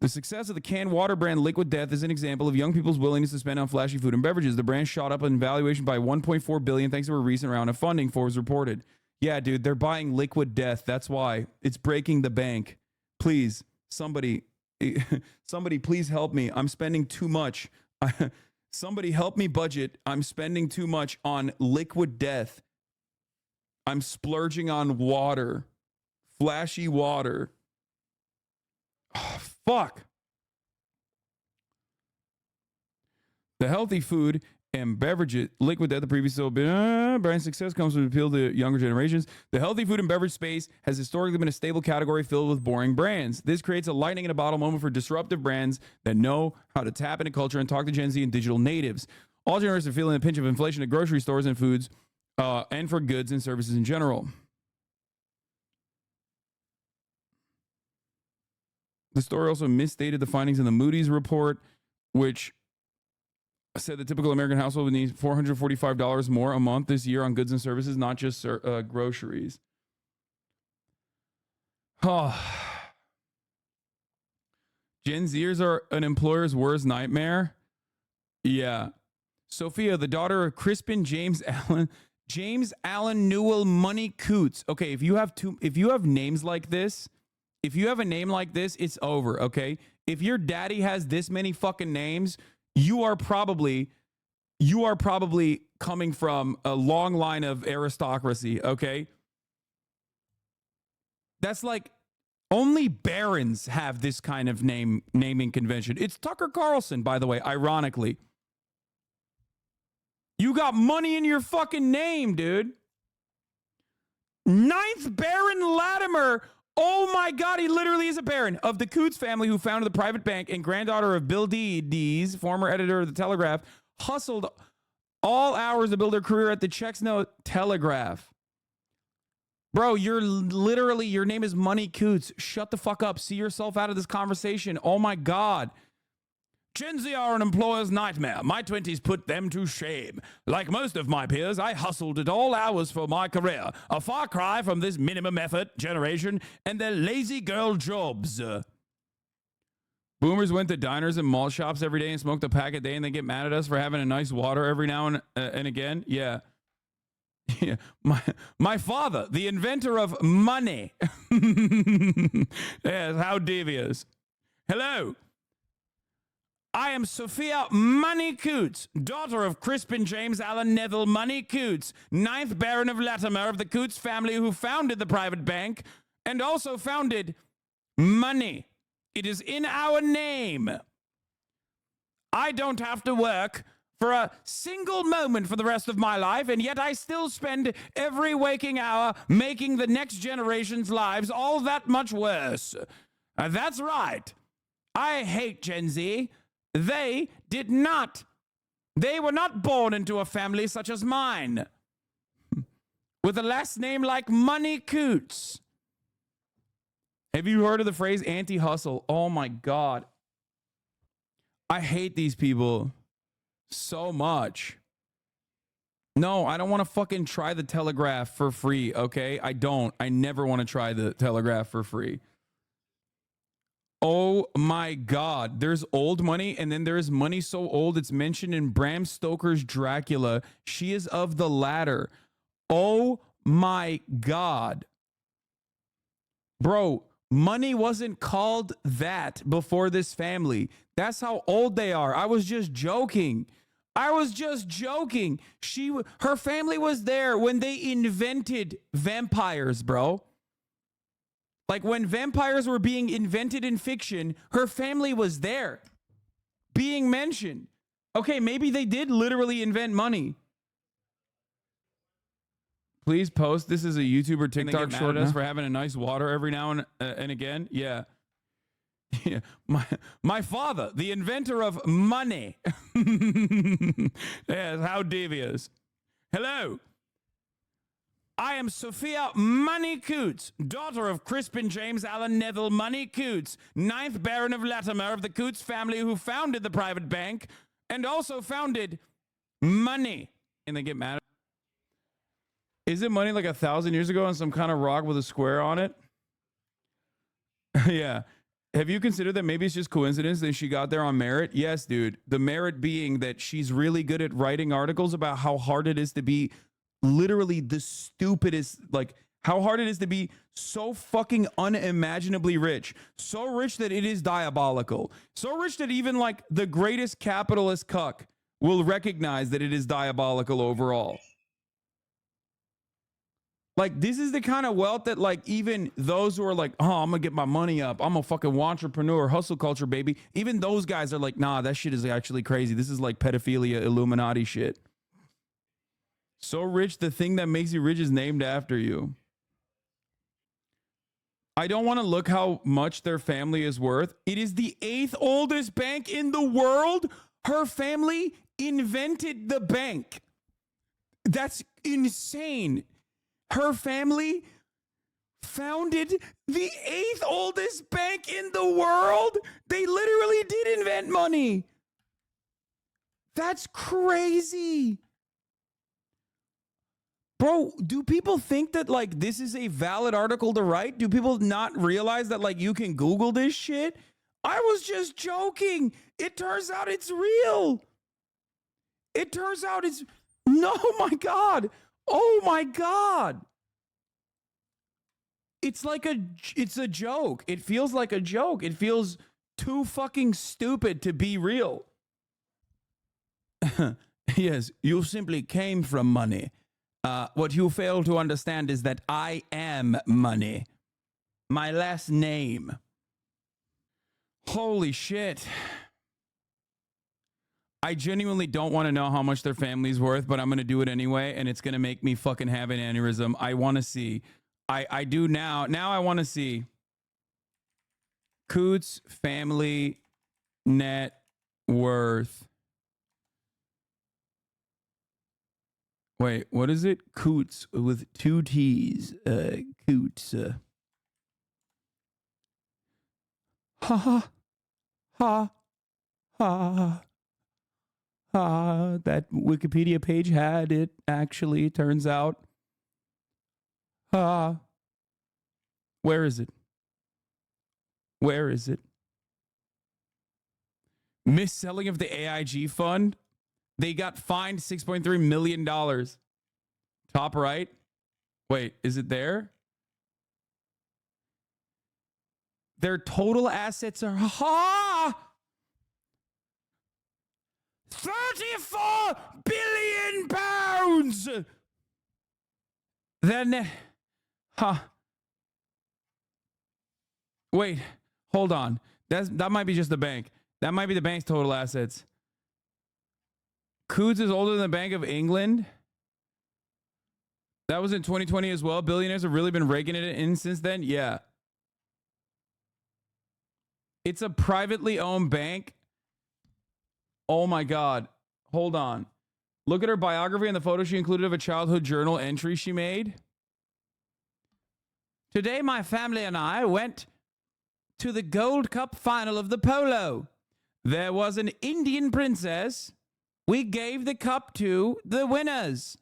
The success of the canned water brand Liquid Death is an example of young people's willingness to spend on flashy food and beverages. The brand shot up in valuation by $1.4 billion thanks to a recent round of funding, Forbes reported. Yeah, dude, they're buying Liquid Death. That's why. It's breaking the bank. Please, somebody please help me. I'm spending too much. Somebody help me budget. I'm spending too much on liquid death. I'm splurging on water. Flashy water. Oh, fuck. The healthy food and beverages, liquid death, the previous brand success comes from appeal to younger generations. The healthy food and beverage space has historically been a stable category filled with boring brands. This creates a lightning in a bottle moment for disruptive brands that know how to tap into culture and talk to Gen Z and digital natives. All generations are feeling a pinch of inflation at grocery stores and foods, and for goods and services in general. The story also misstated the findings in the Moody's report, which said the typical American household would need $445 more a month this year on goods and services, not just groceries. Oh. Gen Zers are an employer's worst nightmare. Yeah. Sophia, the daughter of Crispin James Allen Newell Money Coots. Okay, if you have names like this, if you have a name like this, it's over, okay? If your daddy has this many fucking names, you are probably coming from a long line of aristocracy, okay? That's like only barons have this kind of naming convention. It's Tucker Carlson, by the way, ironically. You got money in your fucking name, dude. 9th Baron Latimer. Oh my God, he literally is a baron of the Coots family who founded the private bank and granddaughter of Bill Dees, former editor of the Telegraph, hustled all hours to build her career at the Checksnow Telegraph. Bro, your name is Money Coots. Shut the fuck up. See yourself out of this conversation. Oh my God. Gen Z are an employer's nightmare. My 20s put them to shame. Like most of my peers, I hustled at all hours for my career. A far cry from this minimum effort generation and their lazy girl jobs. Boomers went to diners and mall shops every day and smoked a pack a day and they get mad at us for having a nice water every now and again. Yeah. Yeah. My father, the inventor of money. Yes, how devious. Hello. I am Sophia Money Coots, daughter of Crispin James Allen Neville Money Coots, 9th Baron of Latimer of the Coots family who founded the private bank and also founded money. It is in our name. I don't have to work for a single moment for the rest of my life, and yet I still spend every waking hour making the next generation's lives all that much worse. That's right. I hate Gen Z. They were not born into a family such as mine, with a last name like Money Coots. Have you heard of the phrase anti-hustle? Oh my God. I hate these people so much. No, I don't want to fucking try the Telegraph for free, okay? I don't. I never want to try the Telegraph for free. Oh my God. There's old money, and then there's money so old it's mentioned in Bram Stoker's Dracula. She is of the latter. Oh my God. Bro, money wasn't called that before this family. That's how old they are. I was just joking. Her family was there when they invented vampires, bro. Like when vampires were being invented in fiction, her family was there being mentioned. Okay, maybe they did literally invent money. Please post. This is a YouTuber TikTok short us for having a nice water every now and again. Yeah. Yeah. My father, the inventor of money. Yes, how devious. Hello. I am Sophia Money Coots, daughter of Crispin James Allen Neville Money Coots, 9th Baron of Latimer of the Coots family who founded the private bank and also founded money. And they get mad. Isn't money like 1,000 years ago on some kind of rock with a square on it? Yeah. Have you considered that maybe it's just coincidence that she got there on merit? Yes, dude. The merit being that she's really good at writing articles about how hard it is to be literally the stupidest, like How hard it is to be so fucking unimaginably rich. So rich that it is diabolical. So rich that even like the greatest capitalist cuck will recognize that it is diabolical overall. Like, this is the kind of wealth that, like, even those who are like, oh, I'm gonna get my money up, I'm a fucking entrepreneur, hustle culture, baby. Even those guys are like, nah, that shit is actually crazy. This is like pedophilia, Illuminati shit. So rich, the thing that makes you rich is named after you. I don't want to look how much their family is worth. It is the 8th oldest bank in the world. Her family invented the bank. That's insane. Her family founded the 8th oldest bank in the world. They literally did invent money. That's crazy. Bro, do people think that like this is a valid article to write? Do people not realize that like you can Google this shit? I was just joking. It turns out it's real. It turns out it's, no, my God. Oh my God. It's a joke. It feels like a joke. It feels too fucking stupid to be real. Yes, you simply came from money. What you fail to understand is that I am money. My last name. Holy shit. I genuinely don't want to know how much their family's worth, but I'm going to do it anyway, and it's going to make me fucking have an aneurysm. I want to see. I do now. Now I want to see. Coots family net worth. Wait, what is it? Coots with 2 T's. Coots. Ha ha. Ha. Ha. That Wikipedia page had it, actually, turns out. Where is it? Where is it? Mis-selling of the AIG fund? They got fined $6.3 million. Top right. Wait, is it there? Their total assets are 34 billion pounds. Then, wait, hold on. That might be just the bank. That might be the bank's total assets. Coots is older than the Bank of England. That was in 2020 as well. Billionaires have really been raking it in since then. Yeah. It's a privately owned bank. Oh my God. Hold on. Look at her biography and the photo she included of a childhood journal entry she made. Today, my family and I went to the Gold Cup final of the polo. There was an Indian princess. We gave the cup to the winners.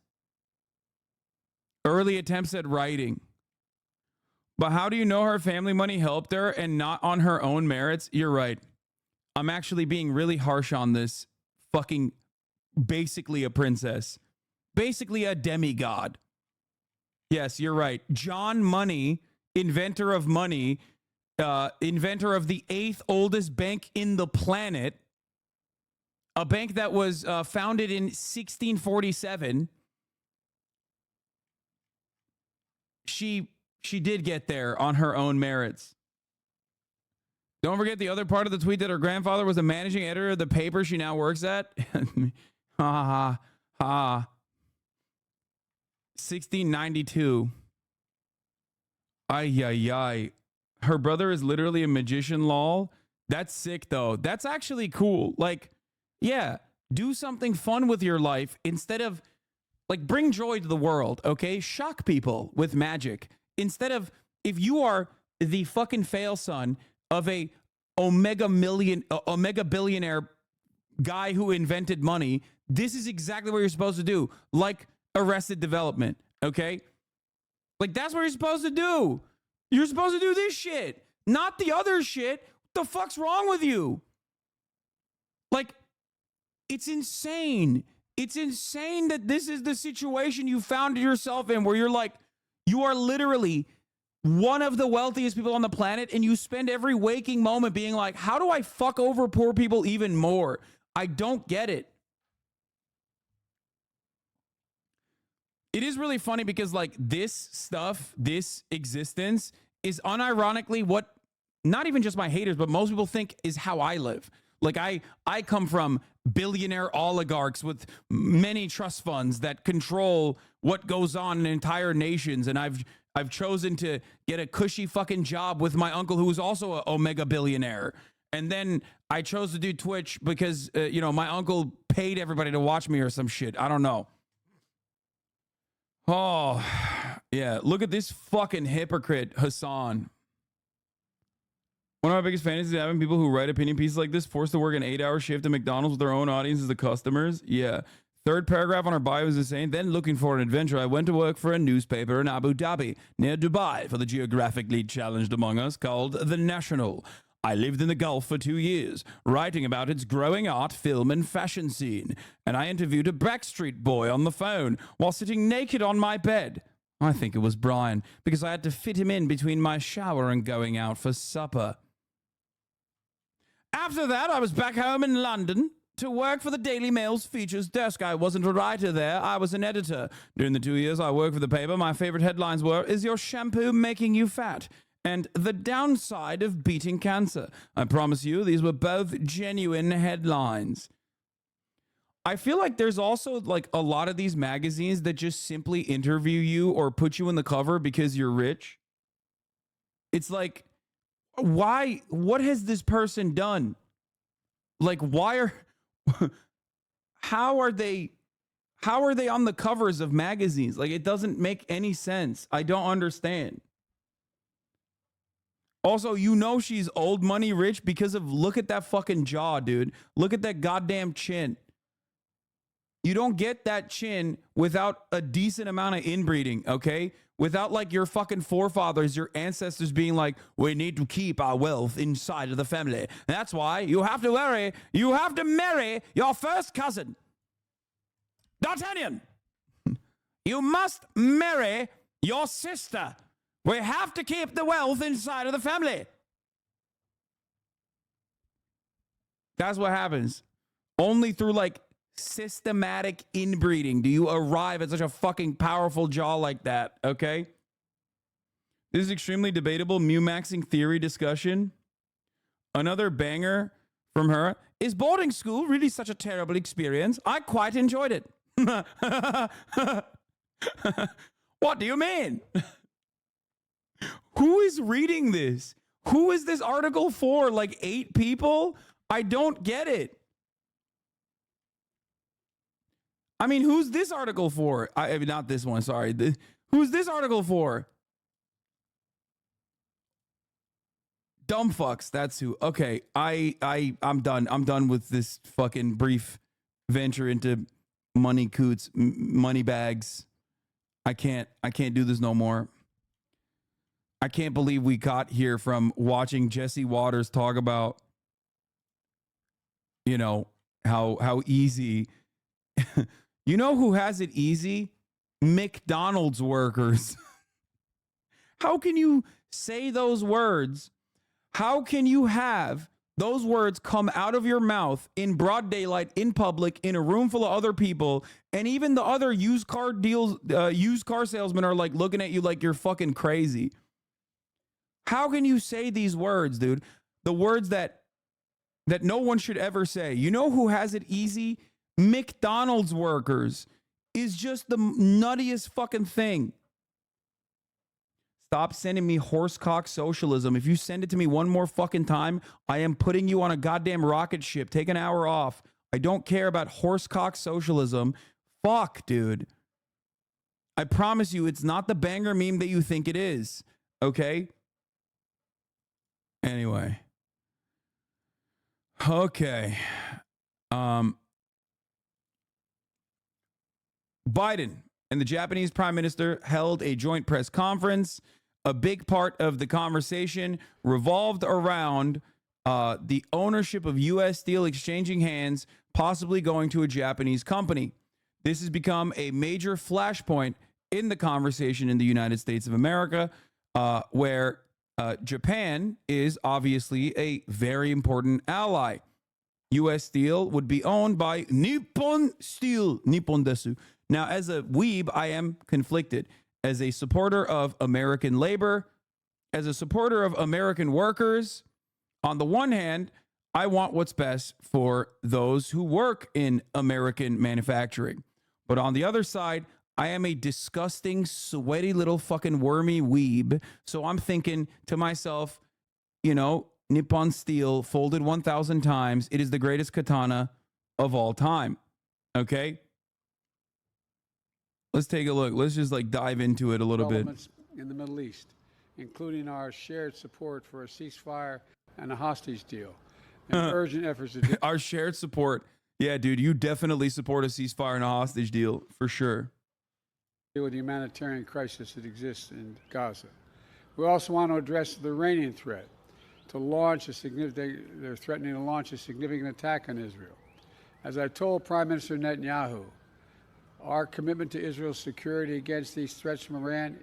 Early attempts at writing. But how do you know her family money helped her and not on her own merits? You're right. I'm actually being really harsh on this fucking basically a princess. Basically a demigod. Yes, you're right. John Money, inventor of money, inventor of the 8th oldest bank in the planet, a bank that was founded in 1647. She did get there on her own merits. Don't forget the other part of the tweet that her grandfather was the managing editor of the paper she now works at. Ha ha ha. 1692. Ay, ay, ay. Her brother is literally a magician, lol. That's sick, though. That's actually cool. Like, yeah, do something fun with your life instead of, like, bring joy to the world, okay? Shock people with magic. Instead of, if you are the fucking fail son of a omega billionaire guy who invented money, this is exactly what you're supposed to do. Like Arrested Development, okay? Like, that's what you're supposed to do. You're supposed to do this shit, not the other shit. What the fuck's wrong with you? Like, it's insane. It's insane that this is the situation you found yourself in where you're like, You are literally one of the wealthiest people on the planet, and you spend every waking moment being like, how do I fuck over poor people even more? I don't get it. It is really funny because like this stuff, this existence is unironically what not even just my haters, but most people think is how I live. Like I come from billionaire oligarchs with many trust funds that control what goes on in entire nations. And I've chosen to get a cushy fucking job with my uncle, who is also an Omega billionaire. And then I chose to do Twitch because, you know, my uncle paid everybody to watch me or some shit. I don't know. Oh, yeah. Look at this fucking hypocrite, Hassan. One of my biggest fantasies is having people who write opinion pieces like this forced to work an 8-hour shift at McDonald's with their own audience as the customers. Yeah. Third paragraph on our bio is insane. Then, looking for an adventure, I went to work for a newspaper in Abu Dhabi, near Dubai, for the geographically challenged among us, called The National. I lived in the Gulf for 2 years, writing about its growing art, film, and fashion scene. And I interviewed a Backstreet Boy on the phone while sitting naked on my bed. I think it was Brian, because I had to fit him in between my shower and going out for supper. After that, I was back home in London to work for the Daily Mail's features desk. I wasn't a writer there, I was an editor. During the 2 years I worked for the paper, my favorite headlines were, "Is your shampoo making you fat?" and "The downside of beating cancer." I promise you, these were both genuine headlines. I feel like there's also like a lot of these magazines that just simply interview you or put you in the cover because you're rich. It's like, why? What has this person done? Like, why are, how are they on the covers of magazines? Like, it doesn't make any sense. I don't understand. Also, you know she's old money rich because of, look at that fucking jaw, dude. Look at that goddamn chin. You don't get that chin without a decent amount of inbreeding, okay? Without like your fucking forefathers, your ancestors being like, we need to keep our wealth inside of the family. That's why you have to marry your first cousin. D'Artagnan, you must marry your sister. We have to keep the wealth inside of the family. That's what happens. Only through like systematic inbreeding do you arrive at such a fucking powerful jaw like that, okay? This is extremely debatable mu-maxing theory discussion. Another banger from her. Is boarding school really such a terrible experience? I quite enjoyed it. What do you mean? Who is reading this? Who is this article for? Like 8 people? I don't get it. I mean, who's this article for? I mean, not this one, sorry. Who's this article for? Dumb fucks, that's who. Okay, I'm done. I'm done with this fucking brief venture into money coots, money bags. I can't do this no more. I can't believe we got here from watching Jesse Waters talk about, you know, how easy. You know who has it easy? McDonald's workers. How can you say those words? How can you have those words come out of your mouth in broad daylight, in public, in a room full of other people, and even the other used car salesmen are like looking at you like you're fucking crazy? How can you say these words, dude? The words that no one should ever say. You know who has it easy? McDonald's workers is just the nuttiest fucking thing. Stop sending me horsecock socialism. If you send it to me one more fucking time, I am putting you on a goddamn rocket ship. Take an hour off. I don't care about horsecock socialism. Fuck, dude. I promise you, it's not the banger meme that you think it is. Okay? Anyway. Okay. Biden and the Japanese Prime Minister held a joint press conference. A big part of the conversation revolved around the ownership of U.S. Steel exchanging hands, possibly going to a Japanese company. This has become a major flashpoint in the conversation in the United States of America, where Japan is obviously a very important ally. U.S. Steel would be owned by Nippon Steel. Nippon desu. Now, as a weeb, I am conflicted. As a supporter of American labor, as a supporter of American workers, on the one hand, I want what's best for those who work in American manufacturing. But on the other side, I am a disgusting, sweaty little fucking wormy weeb. So I'm thinking to myself, you know, Nippon Steel folded 1,000 times. It is the greatest katana of all time. Okay? Let's take a look. Let's just like dive into it a little bit. In the Middle East, including our shared support for a ceasefire and a hostage deal, and urgent efforts to our shared support. Yeah, dude, you definitely support a ceasefire and a hostage deal for sure. Deal with the humanitarian crisis that exists in Gaza. We also want to address the Iranian threat to launch a significant. They're threatening to launch a significant attack on Israel. As I told Prime Minister Netanyahu, our commitment to Israel's security against these threats from Iran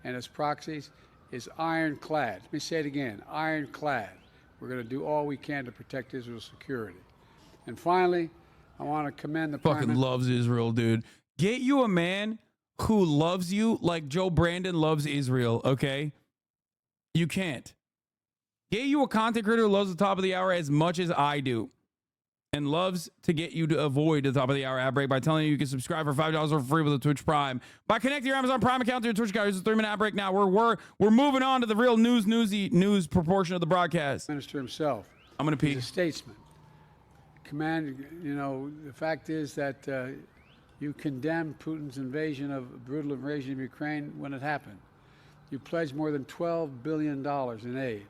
and its proxies is ironclad. Let me say it again, ironclad. We're going to do all we can to protect Israel's security. And finally, I want to commend the fucking loves Israel, dude. Get you a man who loves you like Joe Brandon loves Israel, okay? You can't. Get you a content creator who loves the top of the hour as much as I do and loves to get you to avoid the top of the hour ad break by telling you can subscribe for $5 for free with a Twitch Prime by connecting your Amazon Prime account to your Twitch account. Here's a 3-minute ad break now. We're moving on to the real news proportion of the broadcast. Minister himself. I'm gonna pee. He's a statesman. The fact is that you condemned Putin's brutal invasion of Ukraine when it happened. You pledged more than $12 billion in aid,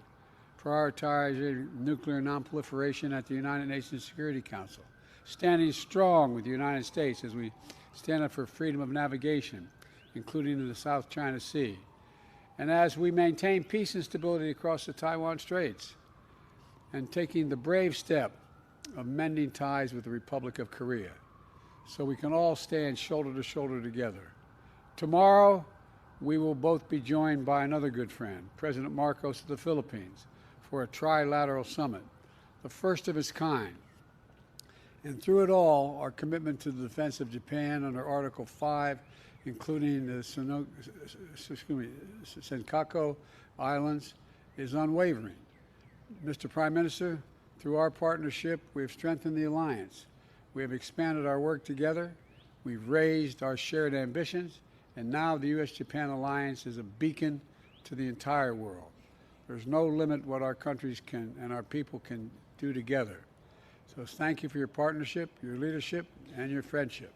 prioritizing nuclear nonproliferation at the United Nations Security Council, standing strong with the United States as we stand up for freedom of navigation, including in the South China Sea, and as we maintain peace and stability across the Taiwan Straits, and taking the brave step of mending ties with the Republic of Korea, so we can all stand shoulder to shoulder together. Tomorrow, we will both be joined by another good friend, President Marcos of the Philippines, for a trilateral summit, the first of its kind. And through it all, our commitment to the defense of Japan under Article 5, including the Senkaku Islands, is unwavering. Mr. Prime Minister, through our partnership, we have strengthened the alliance. We have expanded our work together. We've raised our shared ambitions. And now the U.S.-Japan alliance is a beacon to the entire world. There's no limit what our countries can and our people can do together. So thank you for your partnership, your leadership, and your friendship.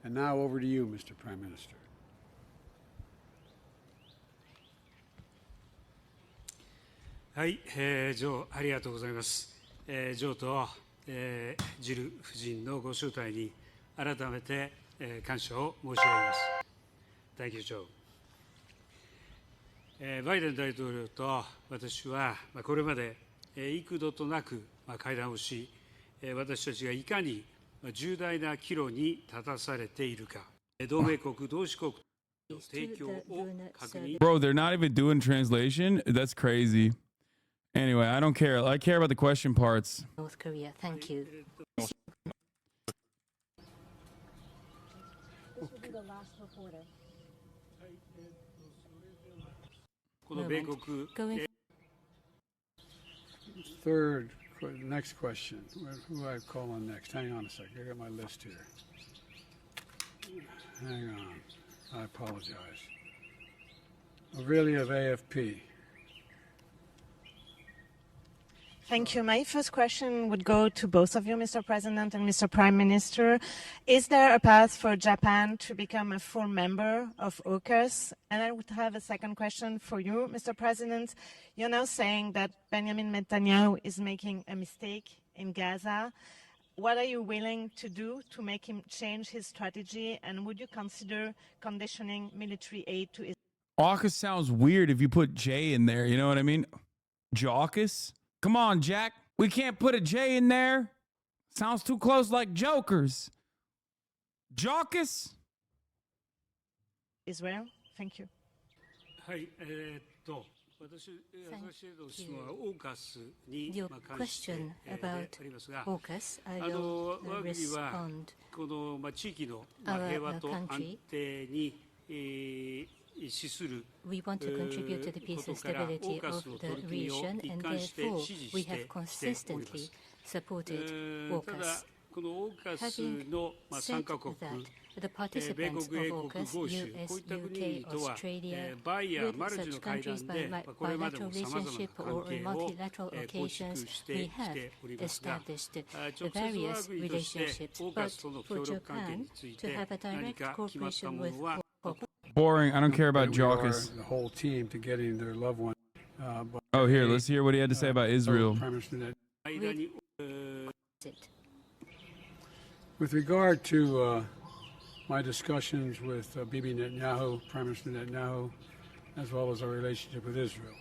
And now over to you, Mr. Prime Minister. はい、ジョー、ありがとうございます。ジョーと、ジル夫人のご招待に改めて、感謝を申し上げます。Thank you, Joe. バイデン大統領と私はこれまで幾度となく会談をし、私たちがいかに重大な岐路に立たされているか、同盟国、同志国の提供を確認。Bro, they're not even doing translation? That's crazy. Anyway, I don't care. I care about the question parts. North Korea, thank you. This will be the last reporter. Next question. Who do I call on next? Hang on a second. I got my list here. Hang on. I apologize. Aurelia of AFP. Thank you. My first question would go to both of you, Mr. President and Mr. Prime Minister. Is there a path for Japan to become a full member of AUKUS? And I would have a second question for you, Mr. President. You're now saying that Benjamin Netanyahu is making a mistake in Gaza. What are you willing to do to make him change his strategy? And would you consider conditioning military aid to Israel? AUKUS sounds weird if you put J in there. You know what I mean? JAWKUS? Come on, Jack. We can't put a J in there. Sounds too close like Jokers. JAWKUS? Israel? Thank you. はい、私への質問はオーカスに Your 関して question で about ありますが、 AUKUS, I 我 will が国は respond. この地域の Our 平和と country 安定に資する We want to contribute to the peace and stability of the region, and therefore we have consistently supported ただ AUKUS. このオーカス Having の said 参加国 that, the 米 participants 国、英 of 国、 AUKUS, 豪州、 US, こういった UK, 国とは Australia, バイヤー、 with マルチの such 会 countries 談 by でこれまで bilateral もさまざまな relationship 関 or 係を multilateral 構 occasions, 築して we き have ておりますが、 established 直接我が various 国として relationships. オーカ But スとの for 協力関係 Japan につい to て have a 何 direct か決まった cooperation も with のは Boring. I don't care about We are Jawkus. the whole team to getting their loved one. But Oh, here, let's hear what he had to say about Israel. Prime Minister Net- 間に it. With regard to my discussions with Bibi Netanyahu, Prime Minister Netanyahu, as well as our relationship with Israel,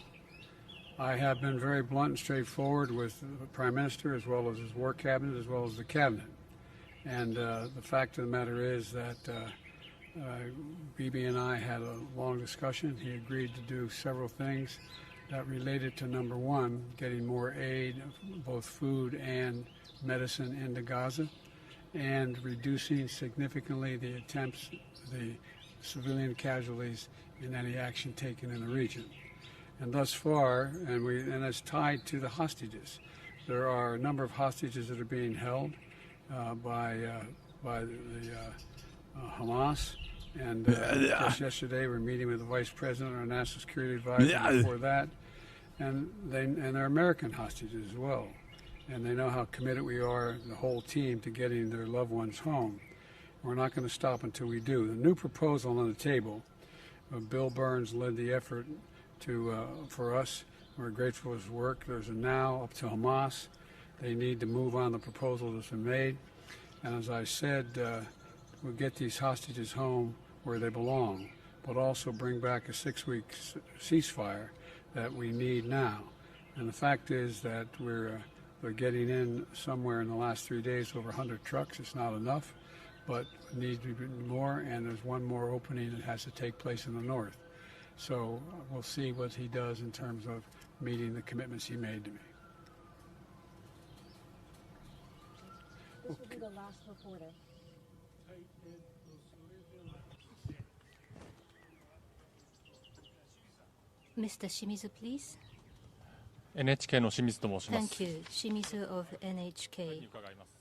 I have been very blunt and straightforward with the Prime Minister, as well as his war cabinet, as well as the cabinet. And the fact of the matter is that Bibi and I had a long discussion. He agreed to do several things that related to, number one, getting more aid, both food and medicine into Gaza, and reducing significantly the attempts, the civilian casualties in any action taken in the region. And thus far, and it's tied to the hostages. There are a number of hostages that are being held by the Hamas. And just yesterday, we're meeting with the Vice President, our National Security Advisor, before that, and they're American hostages as well. And they know how committed we are, the whole team, to getting their loved ones home. We're not going to stop until we do. The new proposal on the table, Bill Burns led the effort for us. We're grateful for his work. There's a now up to Hamas. They need to move on the proposal that's been made. And as I said, we'll get these hostages home where they belong, but also bring back a 6-week ceasefire that we need now. And the fact is that we're getting in somewhere in the last 3 days over 100 trucks. It's not enough, but it needs to be more, and there's one more opening that has to take place in the north. So we'll see what he does in terms of meeting the commitments he made to me. This will be the last reporter. Mr. Shimizu, please. NHK の清水と申しま Thank す。 you. Shimizu of NHK. 伺います。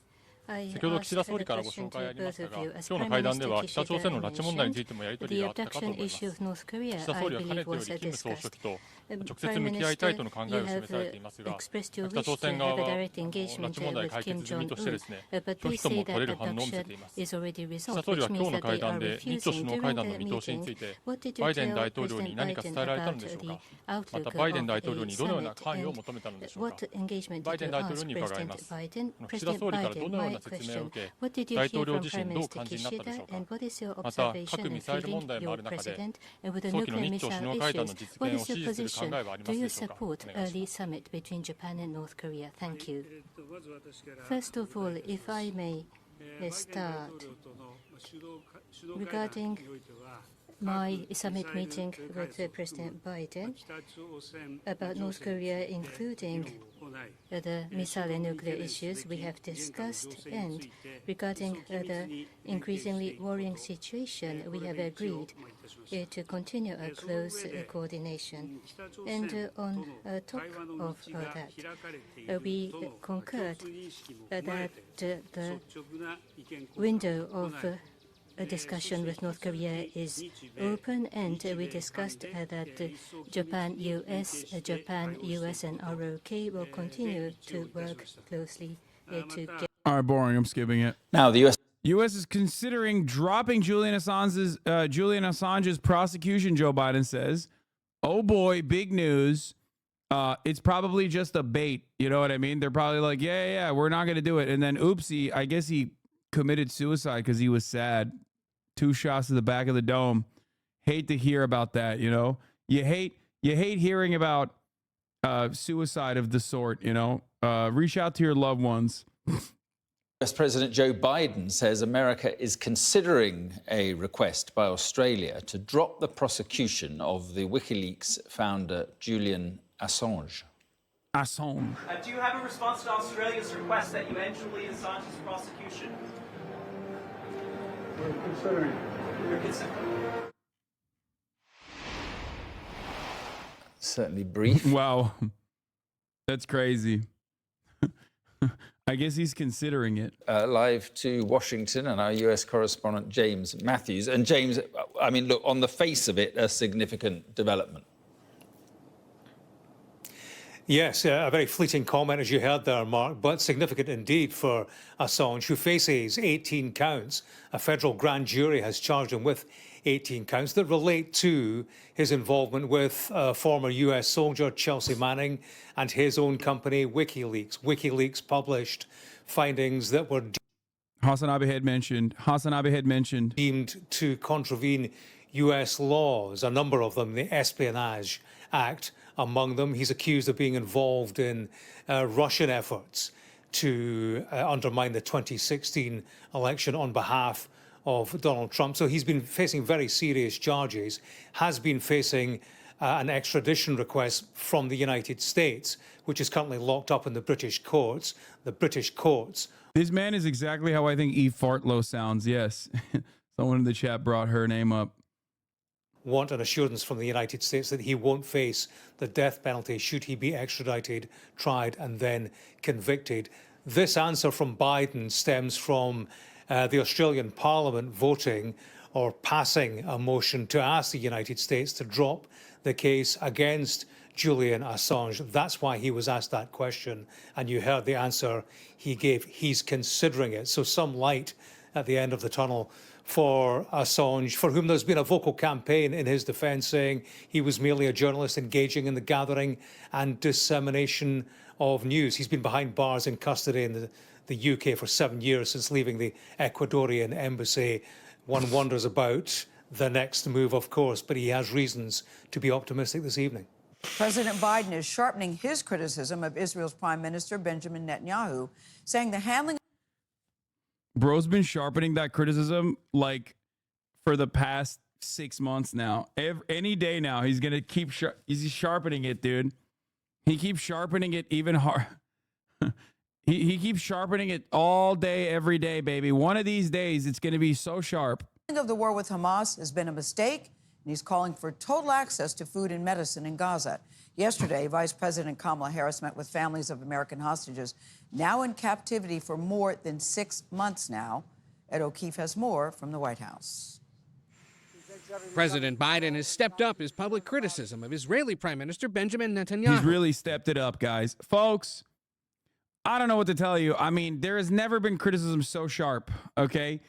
I 先ほど asked 岸田総 the 理からご question 紹介あ to りま both した of が、 you. 今 As 日の Prime 会談で Minister は北朝鮮の Kishida 拉致問題につ mentioned, いてもやり取 the りがあったかと abduction 思います issue。of North Korea, 岸田 I 総理はか believe ねてより was 金総書 discussed. 記と直 Prime 接向き合いたいと Minister, の考 you えを示 have されていますが、 expressed your 北 wish 朝 to 鮮 have 側 a は direct 拉 engagement 致問題 with 解 Kim 決済みとしてですね、 Jong-un, but 拒 they 否と say も取れ that る反応を見せ abduction ています。 is already 岸 resolved, 田総理は which 今日 means の that 会 they 談 are で日朝 refusing. 首脳会 During 談の the 見通しについ meeting, て what did バ you イデン tell 大統領 President に何か伝 Biden えられたの about でしょう the か。ま outlook たバイデン of 大統領 the にどのような summit 関与を and 求めたのでしょうか。 what engagement バイ did デン you 大統領 ask に伺いま President す。 Biden? 岸田 President 総理からど Biden, のよう my な説明を question: 受け、 What did you 大 hear 統領 from 自 Prime 身どう Minister 感じになったでしょ Kishida, うか。 and what is your また observation 核ミ and サイル feeling, 問題もあ your る中で、 president, and with the 早期の nuclear 日朝首 missile 脳会談の issues? 実 What 現を is 支 your 持する position? 考えはありま Do す you でしょうか。お support 願いし early ます。 summit between Japan and North Korea? Thank you. まず私から First of all, if I may バイデン大 start 統領との首脳会談 regarding においては my summit meeting with President Biden 北朝鮮 about North Korea, including 行い the missile and nuclear issues we have discussed, and regarding the increasingly worrying situation, we have agreed to continue a close coordination. And on top of that, we concurred that the window of a discussion with North Korea is open, and we discussed that Japan, US, and ROK will continue to work closely together. All right, boring. I'm skipping it. Now, the U.S. is considering dropping Julian Assange's prosecution, Joe Biden says. Oh boy, big news. It's probably just a bait. You know what I mean? They're probably like, yeah, we're not going to do it. And then, oopsie, I guess he committed suicide because he was sad. 2 shots to the back of the dome. Hate to hear about that, you know? You hate hearing about suicide of the sort, you know? Reach out to your loved ones. US President Joe Biden says America is considering a request by Australia to drop the prosecution of the WikiLeaks founder Julian Assange. Assange. Do you have a response to Australia's request that you end Julian Assange's prosecution? We're considering it. You're considering. Certainly brief. Wow. That's crazy. I guess he's considering it. Live to Washington and our US correspondent James Matthews. And James, I mean, look, on the face of it, a significant development. Yes, a very fleeting comment, as you heard there, Mark, but significant indeed for Assange, who faces 18 counts. A federal grand jury has charged him with 18 counts that relate to his involvement with former US soldier Chelsea Manning and his own company, WikiLeaks. WikiLeaks published findings that were Hasanabi had mentioned deemed to contravene US laws, a number of them, the Espionage Act among them. He's accused of being involved in Russian efforts to undermine the 2016 election on behalf of Donald Trump. So he's been facing very serious charges, has been facing an extradition request from the United States, which is currently locked up in the British courts. The British courts. This man is exactly how I think Eve Fartlow sounds. Yes. Someone in the chat brought her name up. Want an assurance from the United States that he won't face the death penalty should he be extradited, tried, and then convicted. This answer from Biden stems from the Australian Parliament voting or passing a motion to ask the United States to drop the case against Julian Assange. That's why he was asked that question. And you heard the answer he gave. He's considering it. So some light at the end of the tunnel for Assange, for whom there's been a vocal campaign in his defence saying he was merely a journalist engaging in the gathering and dissemination of news. He's been behind bars in custody in the UK for 7 years since leaving the Ecuadorian embassy. One wonders about the next move, of course, but he has reasons to be optimistic this evening. President Biden is sharpening his criticism of Israel's Prime Minister Benjamin Netanyahu, saying the handling. Bro's been sharpening that criticism like for the past 6 months now. Any day now, he's gonna keep he's sharpening it, dude. He keeps sharpening it even hard. he keeps sharpening it all day, every day, baby. One of these days, it's gonna be so sharp. Of the war with Hamas has been a mistake, and he's calling for total access to food and medicine in Gaza. Yesterday, Vice President Kamala Harris met with families of American hostages now in captivity for more than 6 months now. Ed O'Keefe has more from the White House. President Biden has stepped up his public criticism of Israeli Prime Minister Benjamin Netanyahu. He's really stepped it up, guys. Folks, I don't know what to tell you. I mean, there has never been criticism so sharp, okay?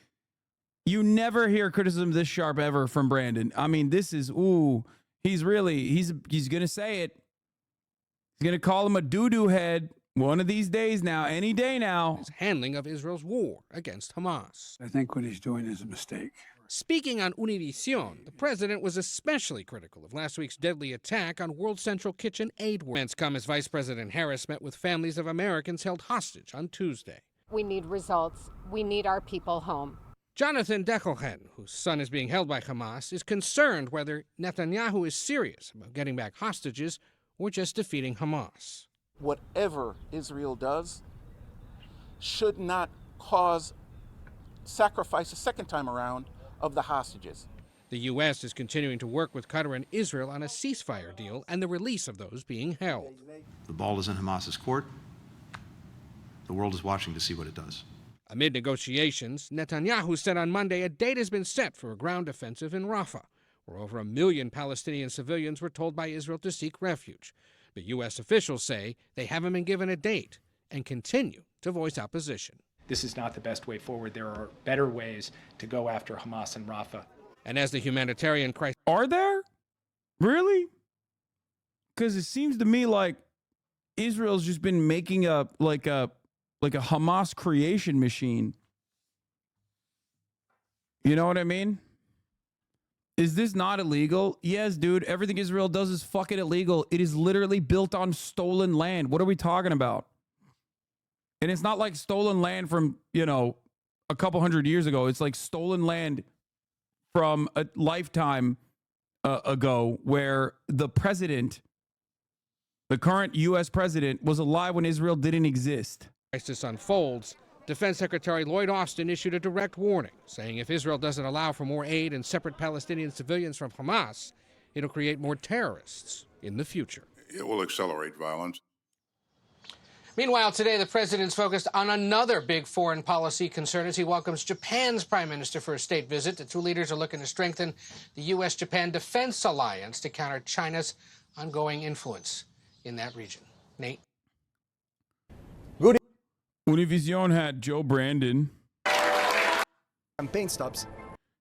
You never hear criticism this sharp ever from Brandon. I mean, this is, ooh, he's going to say it. He's going to call him a doo-doo head one of these days now, any day now. His handling of Israel's war against Hamas. I think what he's doing is a mistake. Speaking on Univision, the president was especially critical of last week's deadly attack on World Central Kitchen aid workers. Come as Vice President Harris met with families of Americans held hostage on Tuesday. We need results. We need our people home. Jonathan Deckelhen, whose son is being held by Hamas, is concerned whether Netanyahu is serious about getting back hostages or just defeating Hamas. Whatever Israel does should not cause sacrifice a second time around of the hostages. The U.S. is continuing to work with Qatar and Israel on a ceasefire deal and the release of those being held. The ball is in Hamas's court. The world is watching to see what it does. Amid negotiations, Netanyahu said on Monday a date has been set for a ground offensive in Rafah, where over 1 million Palestinian civilians were told by Israel to seek refuge. But U.S. officials say they haven't been given a date and continue to voice opposition. This is not the best way forward. There are better ways to go after Hamas and Rafah. And as the humanitarian crisis... Are there? Really? Because it seems to me like Israel's just been making a Hamas creation machine. You know what I mean? Is this not illegal? Yes, dude. Everything Israel does is fucking illegal. It is literally built on stolen land. What are we talking about? And it's not like stolen land from, a couple hundred years ago. It's like stolen land from a lifetime ago where the president, the current U.S. president, was alive when Israel didn't exist. As this unfolds, Defense Secretary Lloyd Austin issued a direct warning, saying if Israel doesn't allow for more aid and separate Palestinian civilians from Hamas, it'll create more terrorists in the future. It will accelerate violence. Meanwhile, today the president's focused on another big foreign policy concern as he welcomes Japan's prime minister for a state visit. The two leaders are looking to strengthen the U.S.-Japan defense alliance to counter China's ongoing influence in that region. Nate? Univision had Joe Brandon. Campaign stops.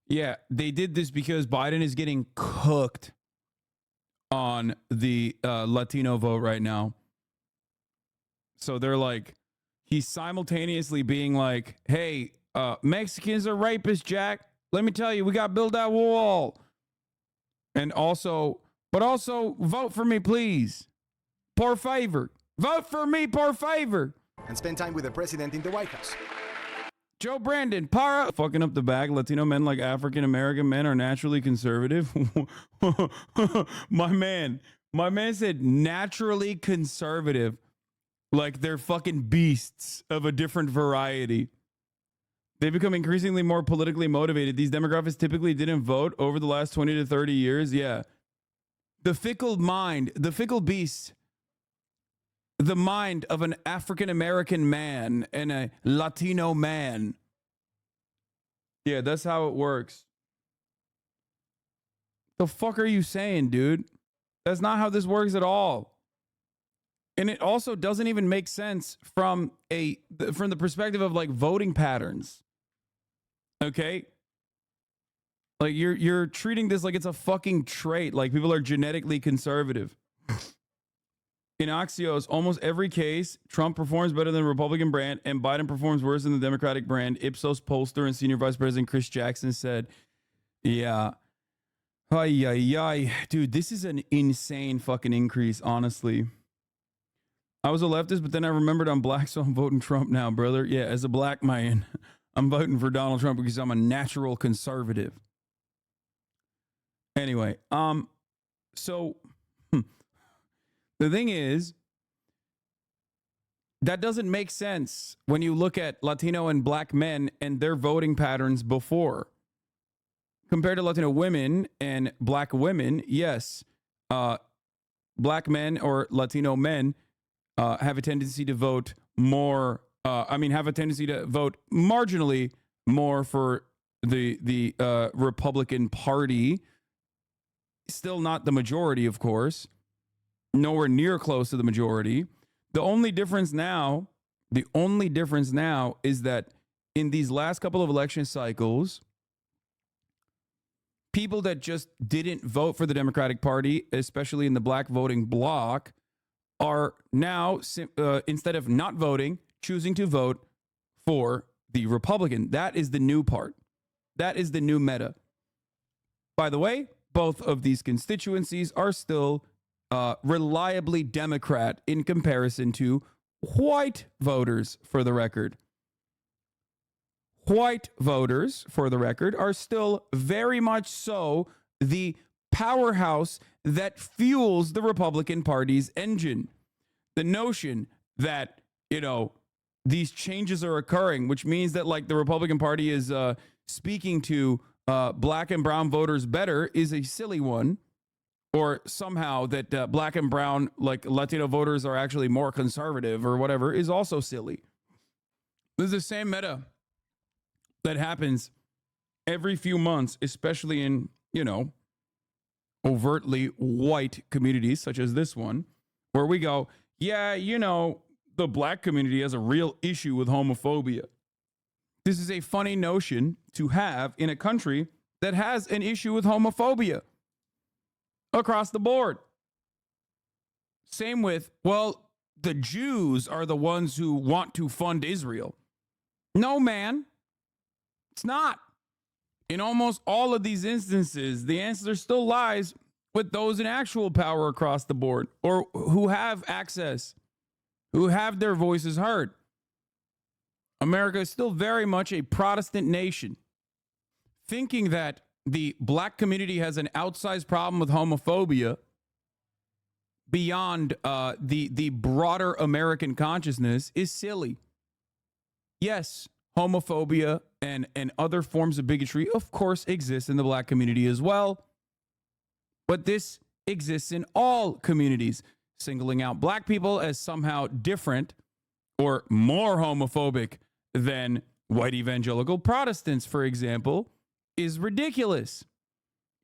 Yeah, they did this because Biden is getting cooked on the Latino vote right now. So they're like, he's simultaneously being like, hey, Mexicans are rapists, Jack. Let me tell you, we got to build that wall. And also, but also vote for me, please. Por favor. Vote for me, por favor. And spend time with the president in the White House. Joe Brandon, para. Fucking up the bag. Latino men like African-American men are naturally conservative. My man said naturally conservative. Like they're fucking beasts of a different variety. They become increasingly more politically motivated. These demographics typically didn't vote over the last 20 to 30 years. Yeah. The fickle mind, the fickle beast, the mind of an African-American man and a Latino man. Yeah, that's how it works. The fuck are you saying, dude? That's not how this works at all. And it also doesn't even make sense from the perspective of like voting patterns. Okay? Like you're treating this like it's a fucking trait, like people are genetically conservative. In Axios, almost every case, Trump performs better than the Republican brand and Biden performs worse than the Democratic brand. Ipsos pollster and senior vice president Chris Jackson said, yeah. Dude, this is an insane fucking increase, honestly. I was a leftist, but then I remembered I'm black, so I'm voting Trump now, brother. Yeah, as a black man, I'm voting for Donald Trump because I'm a natural conservative. Anyway, so the thing is, that doesn't make sense when you look at Latino and black men and their voting patterns before. Compared to Latino women and black women, yes, black men or Latino men have a tendency to vote more, have a tendency to vote marginally more for the Republican Party. Still not the majority, of course. Nowhere near close to the majority. The only difference now is that in these last couple of election cycles, people that just didn't vote for the Democratic Party, especially in the black voting bloc, are now, instead of not voting, choosing to vote for the Republican. That is the new part. That is the new meta. By the way, both of these constituencies are still reliably Democrat in comparison to white voters, for the record. White voters, for the record, are still very much so the powerhouse that fuels the Republican Party's engine. The notion that, these changes are occurring, which means that like the Republican Party is speaking to black and brown voters better, is a silly one. Or somehow that black and brown, like Latino voters are actually more conservative or whatever, is also silly. This is the same meta that happens every few months, especially in, overtly white communities such as this one, where we go, yeah, the black community has a real issue with homophobia. This is a funny notion to have in a country that has an issue with homophobia across the board. Same with, well, the Jews are the ones who want to fund Israel. No, man, it's not. In almost all of these instances, the answer still lies with those in actual power across the board or who have access, who have their voices heard. America is still very much a Protestant nation. Thinking that the black community has an outsized problem with homophobia beyond the broader American consciousness is silly. Yes, homophobia and other forms of bigotry, of course, exist in the black community as well. But this exists in all communities. Singling out black people as somehow different or more homophobic than white evangelical Protestants, for example, is ridiculous.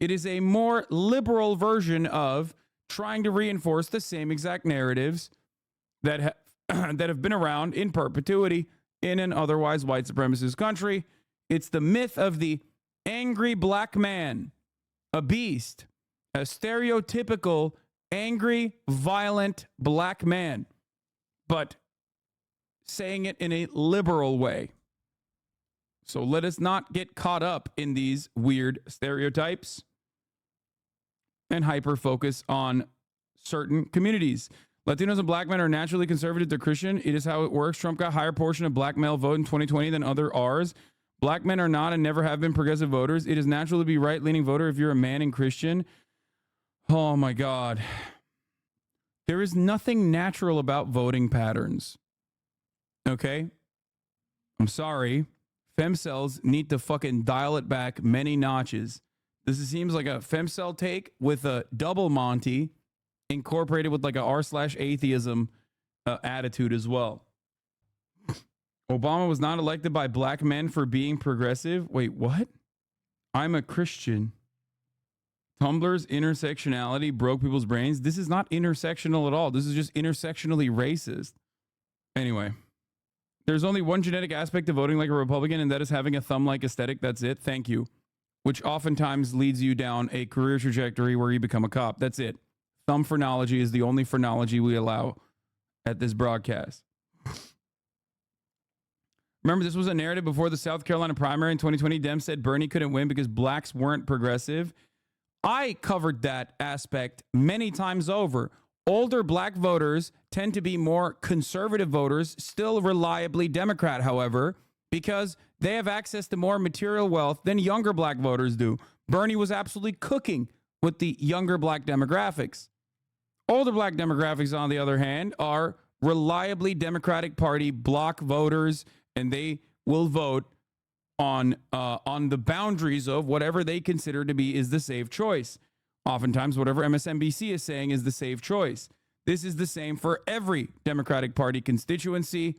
It is a more liberal version of trying to reinforce the same exact narratives that that have been around in perpetuity in an otherwise white supremacist country. It's the myth of the angry black man, a beast, a stereotypical angry, violent black man, but saying it in a liberal way. So let us not get caught up in these weird stereotypes and hyper-focus on certain communities. Latinos and black men are naturally conservative. They're Christian. It is how it works. Trump got a higher portion of black male vote in 2020 than other Rs. Black men are not and never have been progressive voters. It is natural to be right-leaning voter if you're a man and Christian. Oh, my God. There is nothing natural about voting patterns. Okay? I'm sorry. Femcells need to fucking dial it back many notches. This seems like a femcell take with a double Monty incorporated with like a r/atheism attitude as well. Obama was not elected by black men for being progressive. Wait, what? I'm a Christian. Tumblr's intersectionality broke people's brains. This is not intersectional at all. This is just intersectionally racist. Anyway, there's only one genetic aspect of voting like a Republican, and that is having a thumb-like aesthetic. That's it. Thank you. Which oftentimes leads you down a career trajectory where you become a cop. That's it. Thumb phrenology is the only phrenology we allow at this broadcast. Remember, this was a narrative before the South Carolina primary in 2020. Dems said Bernie couldn't win because blacks weren't progressive. I covered that aspect many times over. Older black voters tend to be more conservative voters, still reliably Democrat, however, because they have access to more material wealth than younger black voters do. Bernie was absolutely cooking with the younger black demographics. Older black demographics, on the other hand, are reliably Democratic Party bloc voters, and they will vote on the boundaries of whatever they consider to be is the safe choice. Oftentimes, whatever MSNBC is saying is the safe choice. This is the same for every Democratic Party constituency,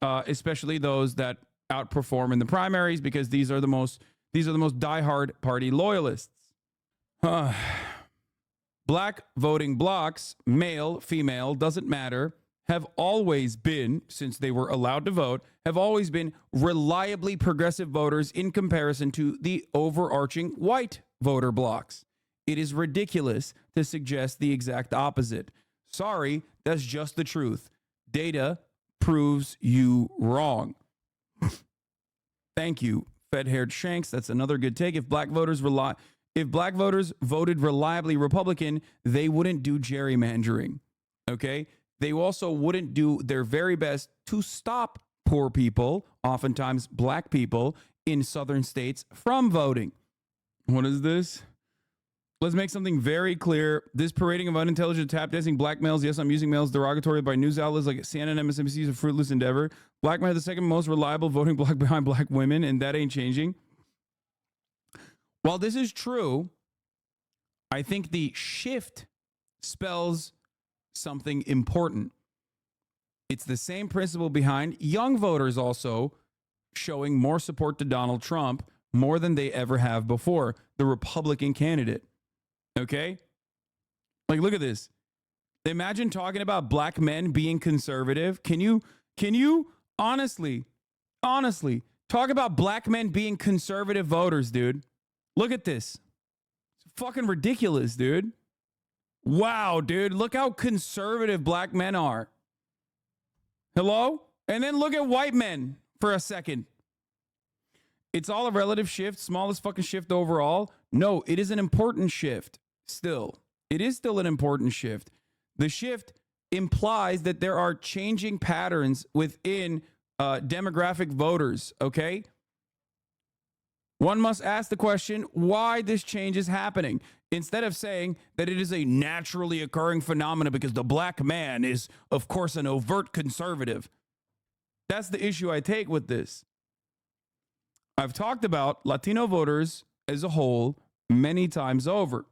especially those that outperform in the primaries, because these are the most diehard party loyalists. Black voting blocs, male, female, doesn't matter, have always been, since they were allowed to vote, have always been reliably progressive voters in comparison to the overarching white voter blocs. It is ridiculous to suggest the exact opposite. Sorry, that's just the truth. Data proves you wrong. Thank you, Fed-haired Shanks. That's another good take. If black voters voted reliably Republican, they wouldn't do gerrymandering. Okay? They also wouldn't do their very best to stop poor people, oftentimes black people, in southern states from voting. What is this? Let's make something very clear. This parading of unintelligent tap dancing black males, yes, I'm using males derogatory by news outlets like CNN and MSNBC, is a fruitless endeavor. Black men are the second most reliable voting bloc behind black women, and that ain't changing. While this is true, I think the shift spells something important. It's the same principle behind young voters also showing more support to Donald Trump more than they ever have before, the Republican candidate. Okay? Like, look at this. Imagine talking about black men being conservative. Can you honestly talk about black men being conservative voters, dude? Look at this. It's fucking ridiculous, dude. Wow, dude. Look how conservative black men are. Hello? And then look at white men for a second. It's all a relative shift, smallest fucking shift overall. No, it is an important shift still. It is still an important shift. The shift implies that there are changing patterns within demographic voters, okay? One must ask the question why this change is happening, instead of saying that it is a naturally occurring phenomenon because the black man is, of course, an overt conservative. That's the issue I take with this. I've talked about Latino voters as a whole many times over,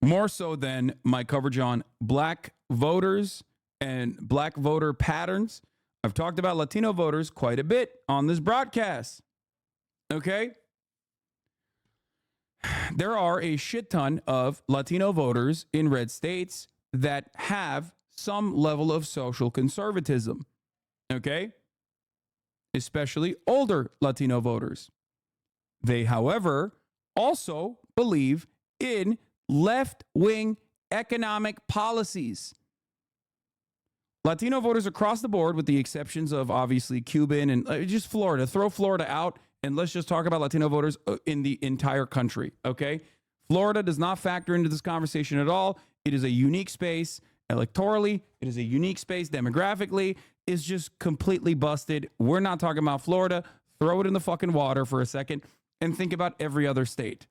more so than my coverage on black voters and black voter patterns. I've talked about Latino voters quite a bit on this broadcast. Okay? There are a shit ton of Latino voters in red states that have some level of social conservatism. Okay? Especially older Latino voters. They, however, also believe in left-wing economic policies. Latino voters across the board, with the exceptions of obviously Cuban and just Florida. Throw Florida out and let's just talk about Latino voters in the entire country, okay? Florida does not factor into this conversation at all. It is a unique space electorally. It is a unique space demographically. It's just completely busted. We're not talking about Florida. Throw it in the fucking water for a second and think about every other state.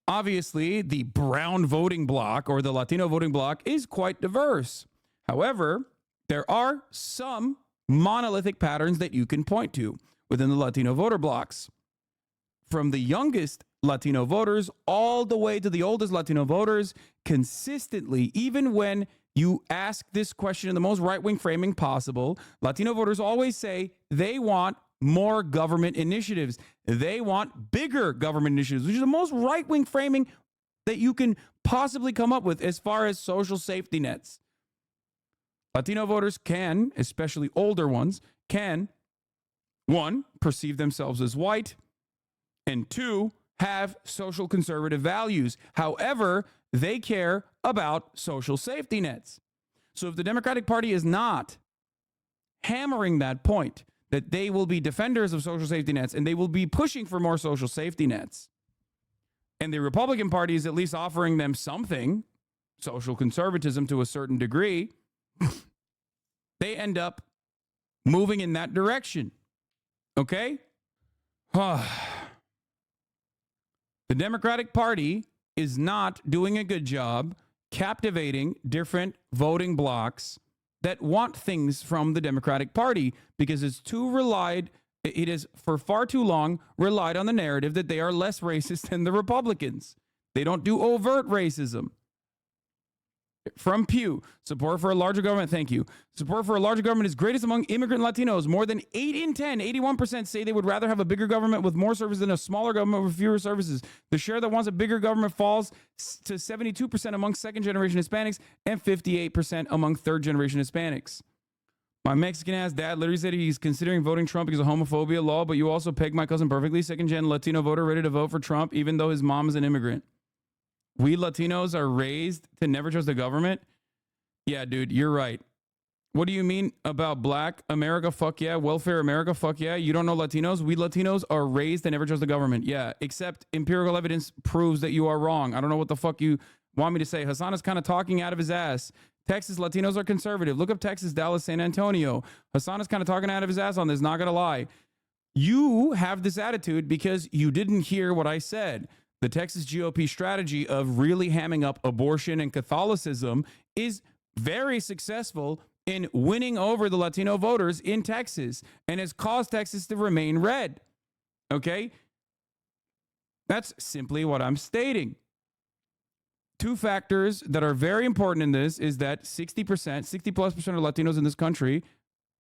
Obviously, the brown voting bloc or the Latino voting bloc is quite diverse. However, there are some monolithic patterns that you can point to within the Latino voter blocs. From the youngest Latino voters all the way to the oldest Latino voters, consistently, even when you ask this question in the most right-wing framing possible, Latino voters always say they want more government initiatives. They want bigger government initiatives, which is the most right-wing framing that you can possibly come up with as far as social safety nets. Latino voters can, especially older ones, can, one, perceive themselves as white, and two, have social conservative values. However, they care about social safety nets. So if the Democratic Party is not hammering that point, that they will be defenders of social safety nets and they will be pushing for more social safety nets, and the Republican Party is at least offering them something, social conservatism to a certain degree, they end up moving in that direction. Okay? The Democratic Party is not doing a good job captivating different voting blocs that want things from the Democratic Party because it has for far too long relied on the narrative that they are less racist than the Republicans. They don't do overt racism. From Pew, support for a larger government, thank you. Support for a larger government is greatest among immigrant Latinos. More than 8 in 10, 81% say they would rather have a bigger government with more services than a smaller government with fewer services. The share that wants a bigger government falls to 72% among second-generation Hispanics and 58% among third-generation Hispanics. My Mexican-ass dad literally said he's considering voting Trump because of homophobia law, but you also pegged my cousin perfectly. Second-gen Latino voter ready to vote for Trump even though his mom is an immigrant. We Latinos are raised to never trust the government? Yeah, dude, you're right. What do you mean about black America? Fuck yeah. Welfare America? Fuck yeah. You don't know Latinos? We Latinos are raised to never trust the government. Yeah, except empirical evidence proves that you are wrong. I don't know what the fuck you want me to say. Hassan is kind of talking out of his ass. Texas, Latinos are conservative. Look up Texas, Dallas, San Antonio. Hassan is kind of talking out of his ass on this, not gonna lie. You have this attitude because you didn't hear what I said. The Texas GOP strategy of really hamming up abortion and Catholicism is very successful in winning over the Latino voters in Texas and has caused Texas to remain red. Okay? That's simply what I'm stating. Two factors that are very important in this is that 60% plus of Latinos in this country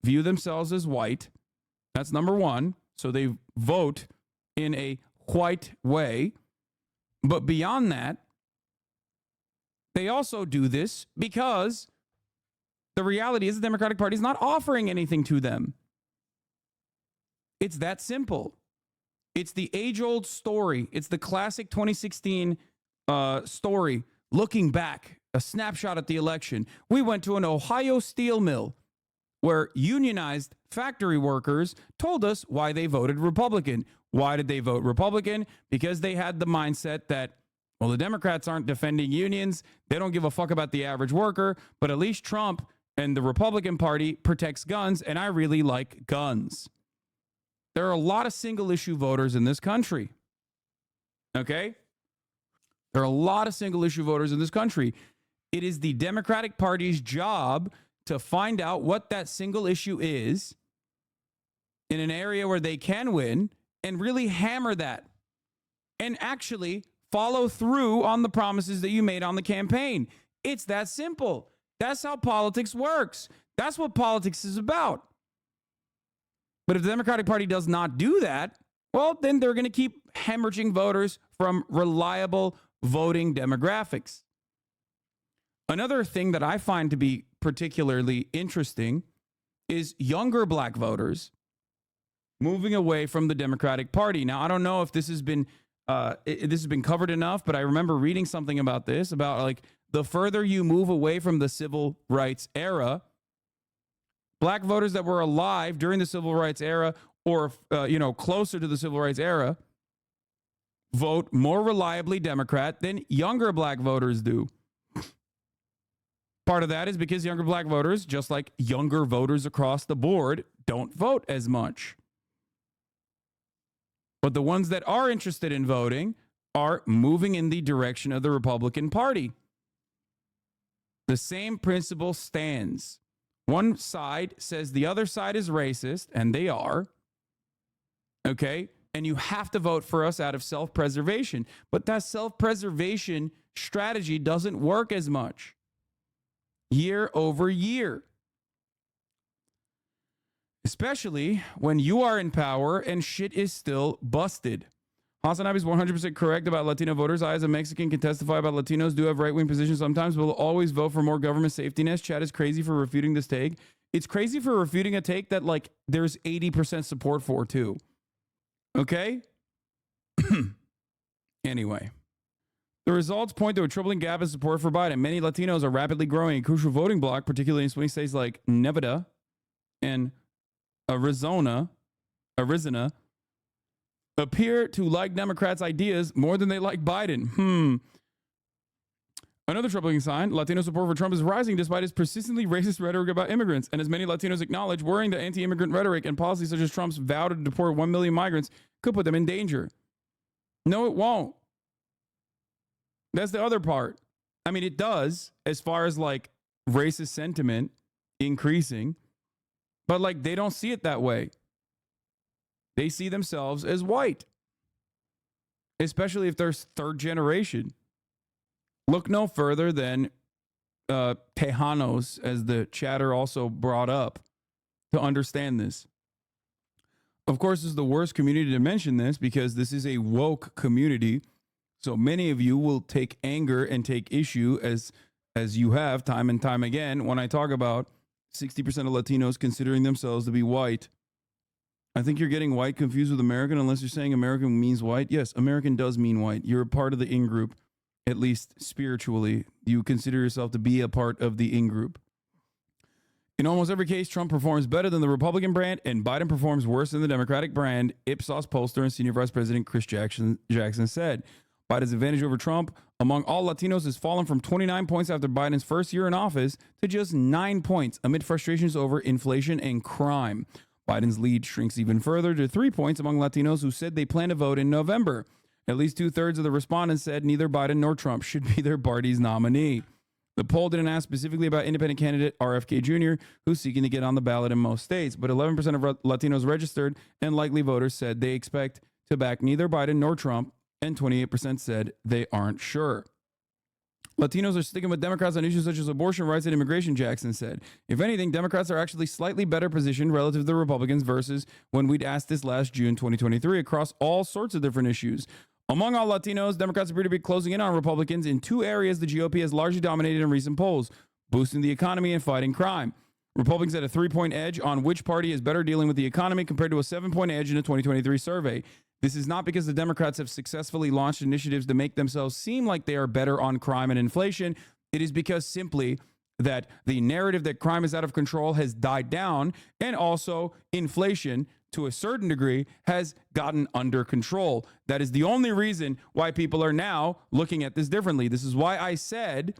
view themselves as white. That's number one. So they vote in a white way. But beyond that, they also do this because the reality is the Democratic Party is not offering anything to them. It's that simple. It's the age-old story. It's the classic 2016 story. Looking back, a snapshot at the election. We went to an Ohio steel mill where unionized factory workers told us why they voted Republican. Why did they vote Republican? Because they had the mindset that, well, the Democrats aren't defending unions. They don't give a fuck about the average worker, but at least Trump And the Republican Party protects guns, and I really like guns. There are a lot of single issue voters in this country. Okay? There are a lot of single issue voters in this country. It is the Democratic Party's job to find out what that single issue is in an area where they can win and really hammer that and actually follow through on the promises that you made on the campaign. It's that simple. That's how politics works. That's what politics is about. But if the Democratic Party does not do that, well, then they're going to keep hemorrhaging voters from reliable voting demographics. Another thing that I find to be particularly interesting is younger black voters moving away from the Democratic Party. Now, I don't know if this has been covered enough, but I remember reading something about this, about like the further you move away from the civil rights era, black voters that were alive during the civil rights era or, closer to the civil rights era vote more reliably Democrat than younger black voters do. Part of that is because younger black voters, just like younger voters across the board, don't vote as much. But the ones that are interested in voting are moving in the direction of the Republican Party. The same principle stands. One side says the other side is racist, and they are. Okay? And you have to vote for us out of self-preservation. But that self-preservation strategy doesn't work as much year over year. Especially when you are in power and shit is still busted. Hasanabi is 100% correct about Latino voters. I, as a Mexican, can testify about Latinos do have right-wing positions sometimes, but will always vote for more government safety nets. Chad is crazy for refuting this take. It's crazy for refuting a take that, like, there's 80% support for, too. Okay? Anyway. The results point to a troubling gap in support for Biden. Many Latinos are rapidly growing a crucial voting bloc, particularly in swing states like Nevada and Arizona, appear to like Democrats' ideas more than they like Biden. Another troubling sign, Latino support for Trump is rising despite his persistently racist rhetoric about immigrants. And as many Latinos acknowledge, worrying that anti-immigrant rhetoric and policies such as Trump's vow to deport 1 million migrants could put them in danger. No, it won't. That's the other part. I mean, it does, as far as like racist sentiment increasing, but like they don't see it that way. They see themselves as white, especially if they're third generation. Look no further than Tejanos, as the chatter also brought up, to understand this. Of course, this is the worst community to mention this because this is a woke community. So many of you will take anger and take issue, as you have time and time again, when I talk about 60% of Latinos considering themselves to be white. I think you're getting white confused with American, unless you're saying American means white. Yes, American does mean white. You're a part of the in-group, at least spiritually. You consider yourself to be a part of the in-group. In almost every case, Trump performs better than the Republican brand, and Biden performs worse than the Democratic brand, Ipsos pollster and Senior Vice President Chris Jackson said. Biden's advantage over Trump among all Latinos has fallen from 29 points after Biden's first year in office to just 9 points amid frustrations over inflation and crime. Biden's lead shrinks even further to 3 points among Latinos who said they plan to vote in November. At least 2/3 of the respondents said neither Biden nor Trump should be their party's nominee. The poll didn't ask specifically about independent candidate RFK Jr., who's seeking to get on the ballot in most states, but 11% of Latinos registered and likely voters said they expect to back neither Biden nor Trump, and 28% said they aren't sure. Latinos are sticking with Democrats on issues such as abortion rights and immigration, Jackson said. If anything, Democrats are actually slightly better positioned relative to the Republicans versus when we'd asked this last June 2023 across all sorts of different issues. Among all Latinos, Democrats appear to be closing in on Republicans in 2 areas the GOP has largely dominated in recent polls: boosting the economy and fighting crime. Republicans had a 3-point edge on which party is better dealing with the economy compared to a 7-point edge in a 2023 survey. This is not because the Democrats have successfully launched initiatives to make themselves seem like they are better on crime and inflation. It is because simply that the narrative that crime is out of control has died down, and also inflation, to a certain degree, has gotten under control. That is the only reason why people are now looking at this differently. This is why I said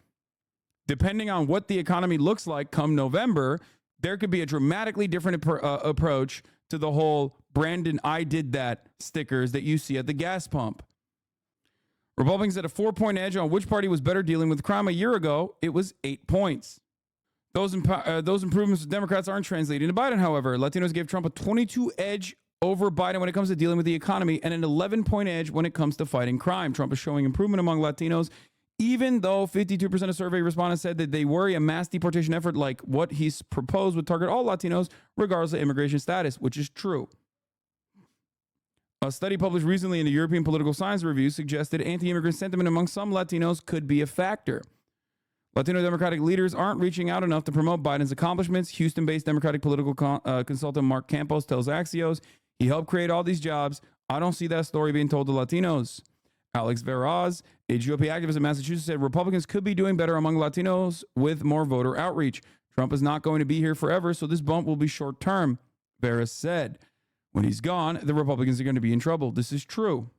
depending on what the economy looks like come November, there could be a dramatically different approach to the whole Brandon, I did that stickers that you see at the gas pump. Republicans had a 4-point edge on which party was better dealing with crime. A year ago, it was 8 points. Those improvements with Democrats aren't translating to Biden, however. Latinos gave Trump a 22 edge over Biden when it comes to dealing with the economy and an 11-point edge when it comes to fighting crime. Trump is showing improvement among Latinos, even though 52% of survey respondents said that they worry a mass deportation effort like what he's proposed would target all Latinos, regardless of immigration status, which is true. A study published recently in the European Political Science Review suggested anti-immigrant sentiment among some Latinos could be a factor. Latino Democratic leaders aren't reaching out enough to promote Biden's accomplishments. Houston-based Democratic political consultant Mark Campos tells Axios he helped create all these jobs. I don't see that story being told to Latinos. Alex Veraz, a GOP activist in Massachusetts, said Republicans could be doing better among Latinos with more voter outreach. Trump is not going to be here forever, so this bump will be short-term, Veraz said. When he's gone, the Republicans are going to be in trouble. This is true.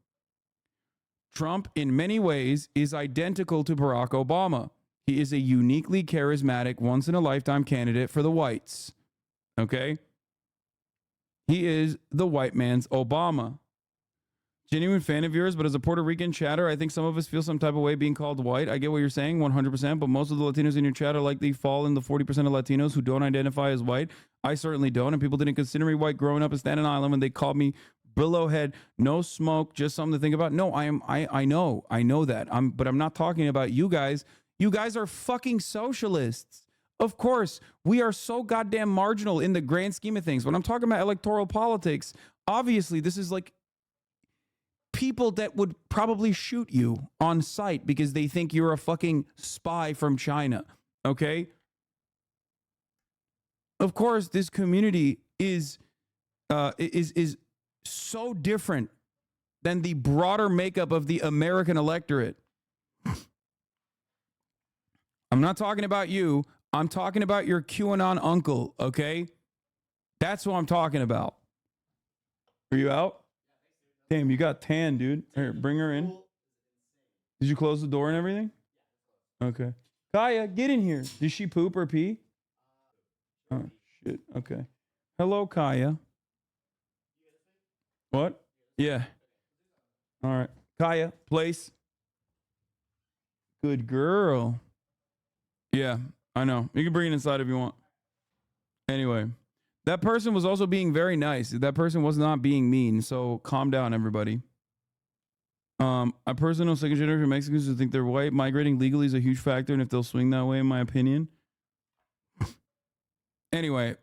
Trump, in many ways, is identical to Barack Obama. He is a uniquely charismatic, once-in-a-lifetime candidate for the whites. Okay? He is the white man's Obama. Genuine fan of yours, but as a Puerto Rican chatter, I think some of us feel some type of way being called white. I get what you're saying, 100%, but most of the Latinos in your chat are likely fall in the 40% of Latinos who don't identify as white. I certainly don't, and people didn't consider me white growing up in Staten Island when they called me Billowhead. No smoke, just something to think about. No, I know that. But I'm not talking about you guys. You guys are fucking socialists. Of course, we are so goddamn marginal in the grand scheme of things. When I'm talking about electoral politics, obviously this is like people that would probably shoot you on sight because they think you're a fucking spy from China. Okay? Of course, this community is so different than the broader makeup of the American electorate. I'm not talking about you. I'm talking about your QAnon uncle, okay? That's what I'm talking about. Are you out? Damn, you got tan, dude. Here, bring her in. Did you close the door and everything? Okay. Kaya, get in here. Did she poop or pee? Oh, shit. Okay. Hello, Kaya. What? Yeah. All right. Kaya, place. Good girl. Yeah, I know. You can bring it inside if you want. Anyway, that person was also being very nice. That person was not being mean. So calm down, everybody. A person of second generation Mexicans who think they're white, migrating legally is a huge factor, and if they'll swing that way, in my opinion. Anyway,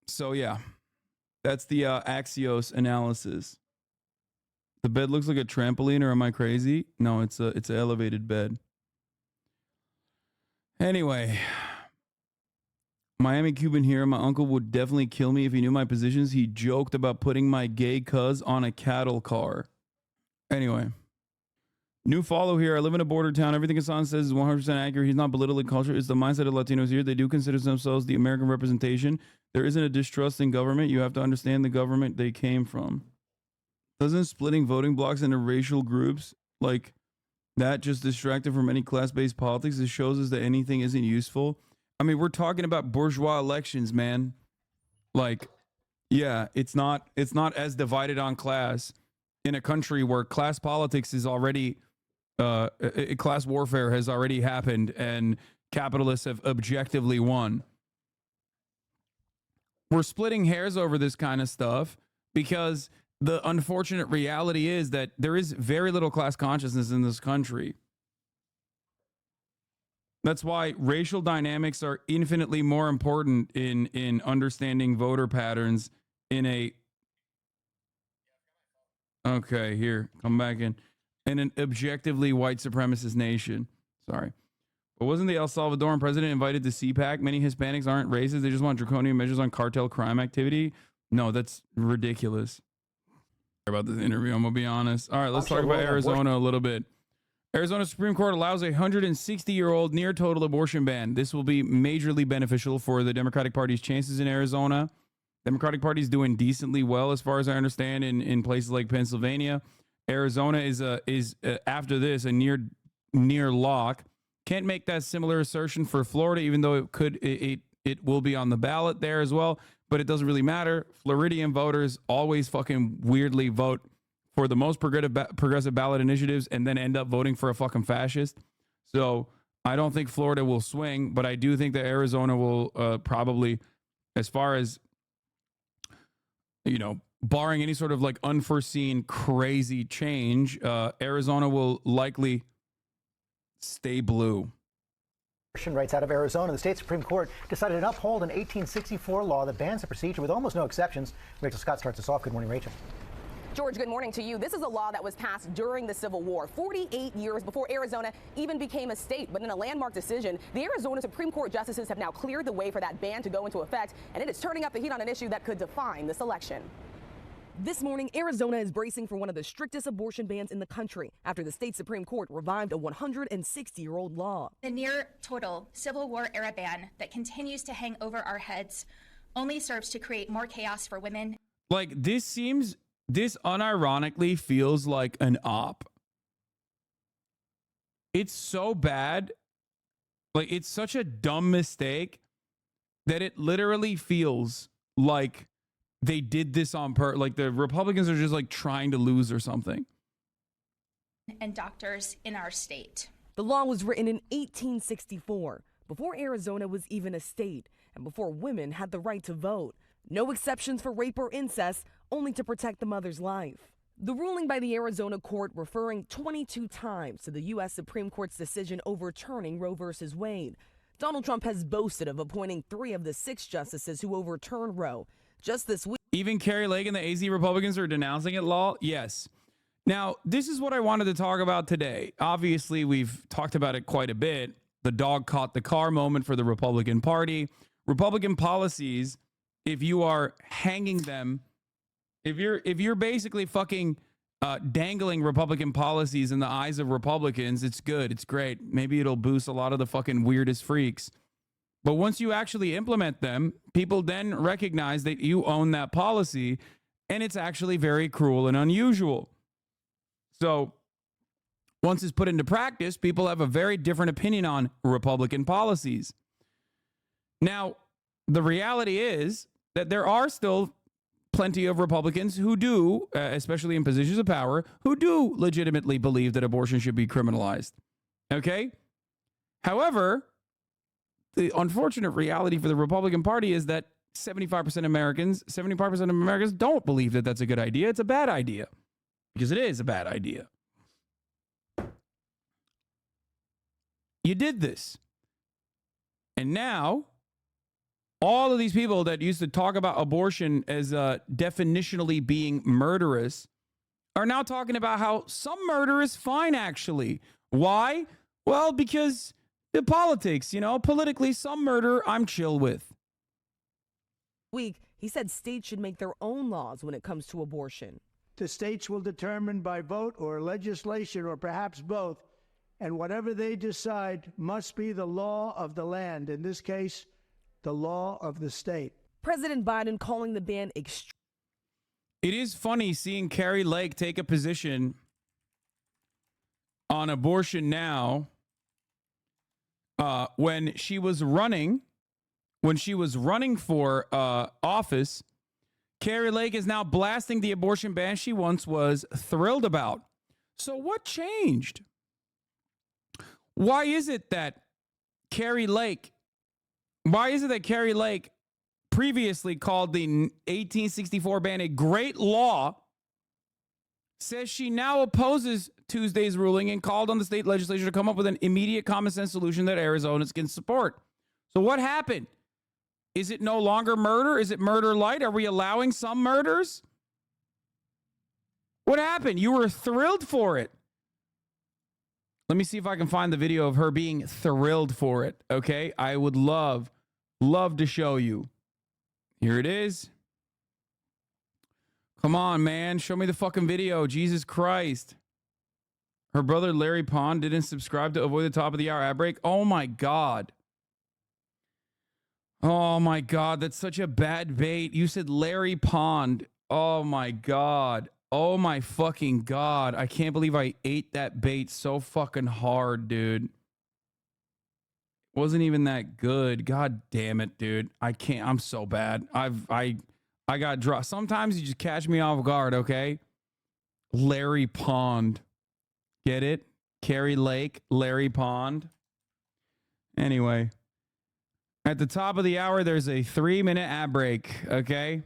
so yeah, that's the Axios analysis. The bed looks like a trampoline, or am I crazy? No, it's an elevated bed. Anyway, Miami Cuban here. My uncle would definitely kill me if he knew my positions. He joked about putting my gay cuz on a cattle car. Anyway, new follow here. I live in a border town. Everything Hassan says is 100% accurate. He's not belittling culture. It's the mindset of Latinos here. They do consider themselves the American representation. There isn't a distrust in government. You have to understand the government they came from. Doesn't splitting voting blocks into racial groups like that just distracted from any class-based politics? It shows us that anything isn't useful. I mean, we're talking about bourgeois elections, man. Like, yeah, it's not as divided on class in a country where class politics is already, class warfare has already happened and capitalists have objectively won. We're splitting hairs over this kind of stuff because the unfortunate reality is that there is very little class consciousness in this country. That's why racial dynamics are infinitely more important in understanding voter patterns in a... Okay, here, come back in an objectively white supremacist nation. Sorry. But wasn't the El Salvadoran president invited to CPAC? Many Hispanics aren't racist. They just want draconian measures on cartel crime activity. No, that's ridiculous. About this interview, I'm gonna be honest. All right, let's talk about Arizona a little bit. Arizona Supreme Court allows a 160-year-old near total abortion ban. This will be majorly beneficial for the Democratic Party's chances in Arizona. Democratic Party is doing decently well, as far as I understand, in places like Pennsylvania. Arizona is after this a near lock. Can't make that similar assertion for Florida, even though it will be on the ballot there as well. But it doesn't really matter. Floridian voters always fucking weirdly vote for the most progressive ballot initiatives and then end up voting for a fucking fascist. So I don't think Florida will swing, but I do think that Arizona will probably, as far as, you know, barring any sort of like unforeseen crazy change, Arizona will likely stay blue. Abortion rights out of Arizona. The state Supreme Court decided to uphold an 1864 law that bans the procedure with almost no exceptions. Rachel Scott starts us off. Good morning, Rachel. George, good morning to you. This is a law that was passed during the Civil War, 48 years before Arizona even became a state. But in a landmark decision, the Arizona Supreme Court justices have now cleared the way for that ban to go into effect, and it is turning up the heat on an issue that could define this election. This morning, Arizona is bracing for one of the strictest abortion bans in the country after the state Supreme Court revived a 160-year-old law. The near total Civil War era ban that continues to hang over our heads only serves to create more chaos for women. Like, this unironically feels like an op. It's so bad. Like, it's such a dumb mistake that it literally feels like they did this on purpose. Like the Republicans are just like trying to lose or something. And doctors in our state. The law was written in 1864, before Arizona was even a state, and before women had the right to vote. No exceptions for rape or incest, only to protect the mother's life. The ruling by the Arizona court referring 22 times to the U.S. Supreme Court's decision overturning Roe v. Wade. Donald Trump has boasted of appointing 3 of the 6 justices who overturned Roe. Just this week. Even Carrie Lake and the AZ Republicans are denouncing it, law? Yes. Now, this is what I wanted to talk about today. Obviously, we've talked about it quite a bit. The dog caught the car moment for the Republican Party. Republican policies, if you are hanging them, if you're basically fucking dangling Republican policies in the eyes of Republicans, it's good. It's great. Maybe it'll boost a lot of the fucking weirdest freaks. But once you actually implement them, people then recognize that you own that policy, and it's actually very cruel and unusual. So once it's put into practice, people have a very different opinion on Republican policies. Now, the reality is that there are still plenty of Republicans who do, especially in positions of power, who do legitimately believe that abortion should be criminalized. Okay? However, the unfortunate reality for the Republican Party is that 75% of Americans don't believe that that's a good idea. It's a bad idea. Because it is a bad idea. You did this. And now, all of these people that used to talk about abortion as definitionally being murderous are now talking about how some murder is fine, actually. Why? Well, because the politics, you know, politically, some murder I'm chill with. Week, he said states should make their own laws when it comes to abortion. The states will determine by vote or legislation or perhaps both, and whatever they decide must be the law of the land. In this case, the law of the state. President Biden calling the ban extreme. It is funny seeing Carrie Lake take a position on abortion now. When she was running for office, Carrie Lake is now blasting the abortion ban she once was thrilled about. So what changed? Why is it that Carrie Lake previously called the 1864 ban a great law, says she now opposes Tuesday's ruling and called on the state legislature to come up with an immediate common sense solution that Arizonans can support? So what happened? Is it no longer murder? Is it murder light? Are we allowing some murders? What happened? You were thrilled for it. Let me see if I can find the video of her being thrilled for it. Okay. I would love to show you. Here it is. Come on, man. Show me the fucking video. Jesus Christ. Her brother, Larry Pond, didn't subscribe to avoid the top of the hour ad break. Oh, my God. Oh, my God. That's such a bad bait. You said Larry Pond. Oh, my God. Oh, my fucking God. I can't believe I ate that bait so fucking hard, dude. Wasn't even that good. God damn it, dude. I can't. I'm so bad. I got dropped. Sometimes you just catch me off guard, okay? Larry Pond. Get it? Carrie Lake, Larry Pond. Anyway, at the top of the hour, there's a 3-minute ad break, okay?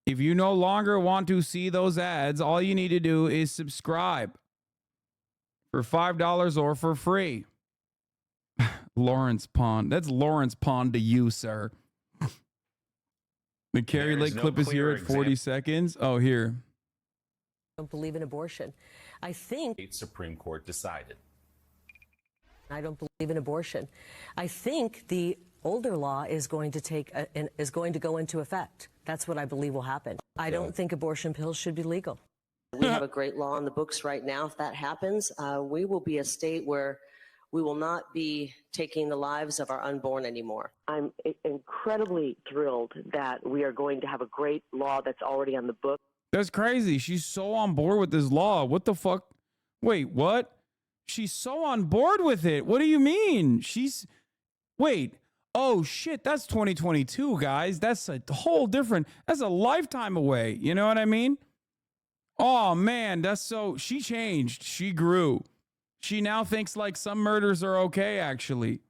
If you no longer want to see those ads, all you need to do is subscribe for $5 or for free. Lawrence Pond. That's Lawrence Pond to you, sir. The Carrie Lake clip is here at 40 seconds. Oh, here. I don't believe in abortion. I think The Supreme Court decided. I don't believe in abortion. I think the older law is going to go into effect. That's what I believe will happen. I don't think abortion pills should be legal. We have a great law in the books right now. If that happens, we will be a state where we will not be taking the lives of our unborn anymore. I'm incredibly thrilled that we are going to have a great law that's already on the book. That's crazy. She's so on board with this law. What the fuck? Wait, what? She's so on board with it. What do you mean? Wait. Oh, shit. That's 2022, guys. That's a whole different, that's a lifetime away. You know what I mean? Oh, man. She changed. She grew. She now thinks like some murders are okay, actually.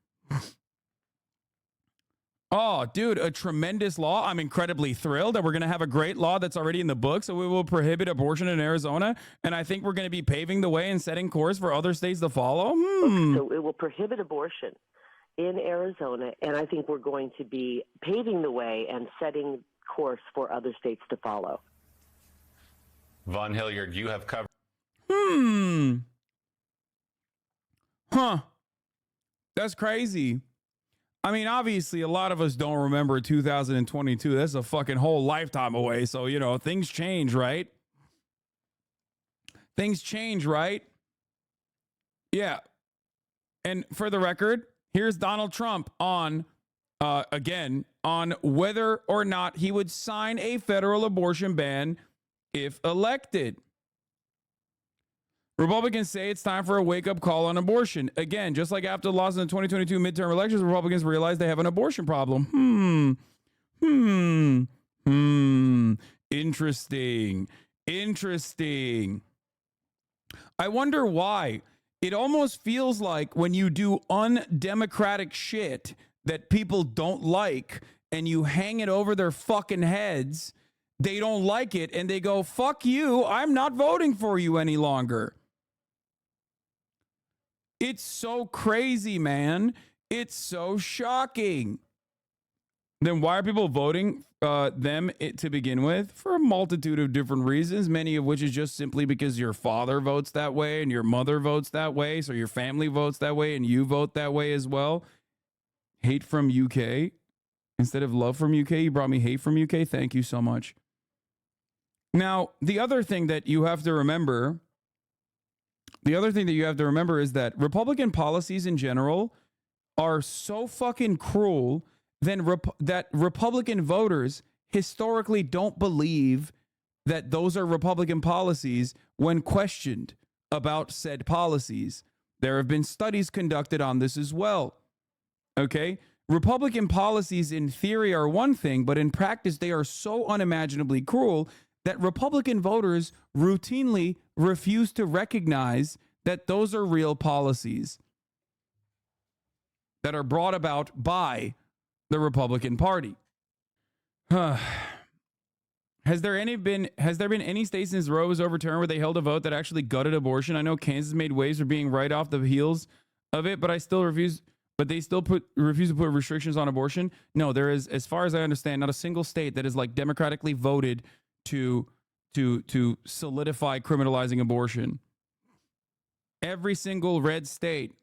Oh, dude, a tremendous law. I'm incredibly thrilled that we're going to have a great law that's already in the books. So we will prohibit abortion in Arizona. And I think we're going to be paving the way and setting course for other states to follow. So it will prohibit abortion in Arizona. And I think we're going to be paving the way and setting course for other states to follow. Von Hilliard, you have covered. Huh. That's crazy. I mean, obviously, a lot of us don't remember 2022. That's a fucking whole lifetime away. So, you know, things change, right? Things change, right? Yeah. And for the record, here's Donald Trump on, again, on whether or not he would sign a federal abortion ban if elected. Republicans say it's time for a wake-up call on abortion. Again, just like after the loss in the 2022 midterm elections, Republicans realize they have an abortion problem. Interesting. I wonder why. It almost feels like when you do undemocratic shit that people don't like and you hang it over their fucking heads, they don't like it and they go, fuck you, I'm not voting for you any longer. It's so crazy, man. It's so shocking. Then why are people voting them to begin with? For a multitude of different reasons, many of which is just simply because your father votes that way and your mother votes that way, so your family votes that way and you vote that way as well. Hate from UK. Instead of love from UK, you brought me hate from UK. Thank you so much. Now, the other thing that you have to remember is that Republican policies in general are so fucking cruel that Republican voters historically don't believe that those are Republican policies when questioned about said policies. There have been studies conducted on this as well. Okay? Republican policies in theory are one thing, but in practice they are so unimaginably cruel that Republican voters routinely refuse to recognize that those are real policies that are brought about by the Republican Party. Has there been any states since Roe was overturned where they held a vote that actually gutted abortion? I know Kansas made waves for being right off the heels of it, but they still refuse to put restrictions on abortion. No, there is, as far as I understand, not a single state that is like democratically voted to solidify criminalizing abortion. Every single red state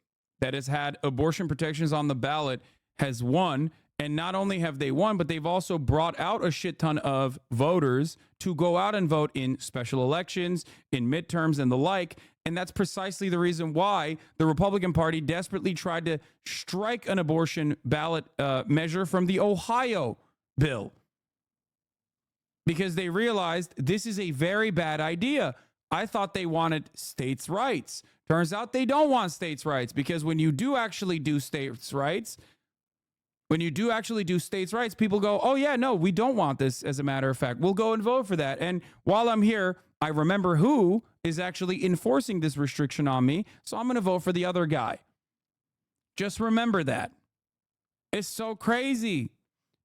that has had abortion protections on the ballot has won. And not only have they won, but they've also brought out a shit ton of voters to go out and vote in special elections, in midterms, and the like. And that's precisely the reason why the Republican Party desperately tried to strike an abortion ballot measure from the Ohio bill. Because they realized this is a very bad idea. I thought they wanted states' rights. Turns out they don't want states' rights, because when you do actually do states' rights, people go, oh, yeah, no, we don't want this, as a matter of fact. We'll go and vote for that. And while I'm here, I remember who is actually enforcing this restriction on me, so I'm going to vote for the other guy. Just remember that. It's so crazy.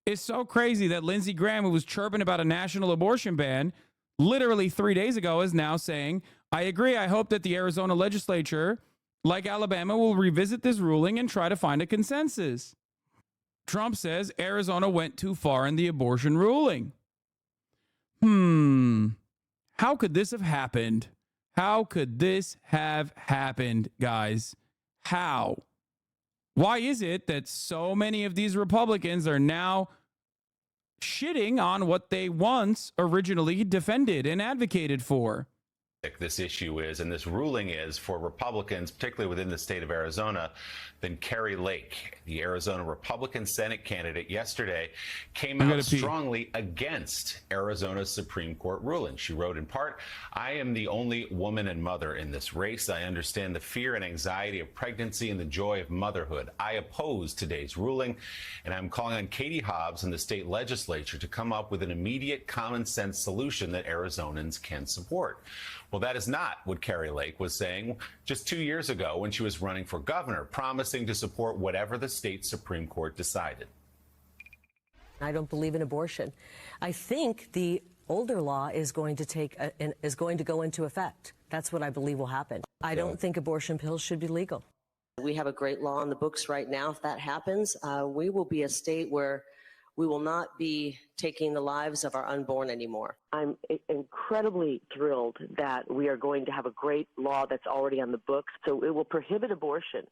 It's so crazy that Lindsey Graham, who was chirping about a national abortion ban literally 3 days ago, is now saying, I agree. I hope that the Arizona legislature, like Alabama, will revisit this ruling and try to find a consensus. Trump says Arizona went too far in the abortion ruling. How could this have happened? How could this have happened, guys? How? Why is it that so many of these Republicans are now shitting on what they once originally defended and advocated for? This issue is, and this ruling is, for Republicans, particularly within the state of Arizona, than Kari Lake, the Arizona Republican Senate candidate, yesterday came out strongly against Arizona's Supreme Court ruling. She wrote, in part, I am the only woman and mother in this race. I understand the fear and anxiety of pregnancy and the joy of motherhood. I oppose today's ruling, and I'm calling on Katie Hobbs and the state legislature to come up with an immediate common sense solution that Arizonans can support. Well, that is not what Kari Lake was saying just 2 years ago when she was running for governor, promising to support whatever the state Supreme Court decided. I don't believe in abortion. I think the older law is going to go into effect. That's what I believe will happen. I don't think abortion pills should be legal. We have a great law on the books right now. If that happens, we will be a state where we will not be taking the lives of our unborn anymore. I'm incredibly thrilled that we are going to have a great law that's already on the books. So it will prohibit abortion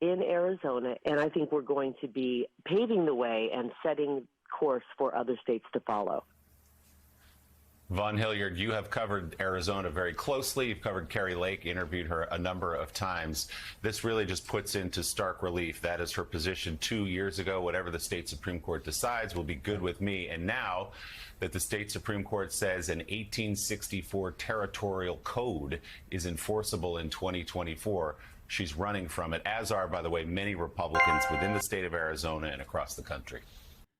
in Arizona, and I think we're going to be paving the way and setting course for other states to follow. Von Hilliard, you have covered Arizona very closely. You've covered Kari Lake, interviewed her a number of times. This really just puts into stark relief. That is her position 2 years ago. Whatever the state Supreme Court decides will be good with me. And now that the state Supreme Court says an 1864 territorial code is enforceable in 2024, she's running from it, as are, by the way, many Republicans within the state of Arizona and across the country.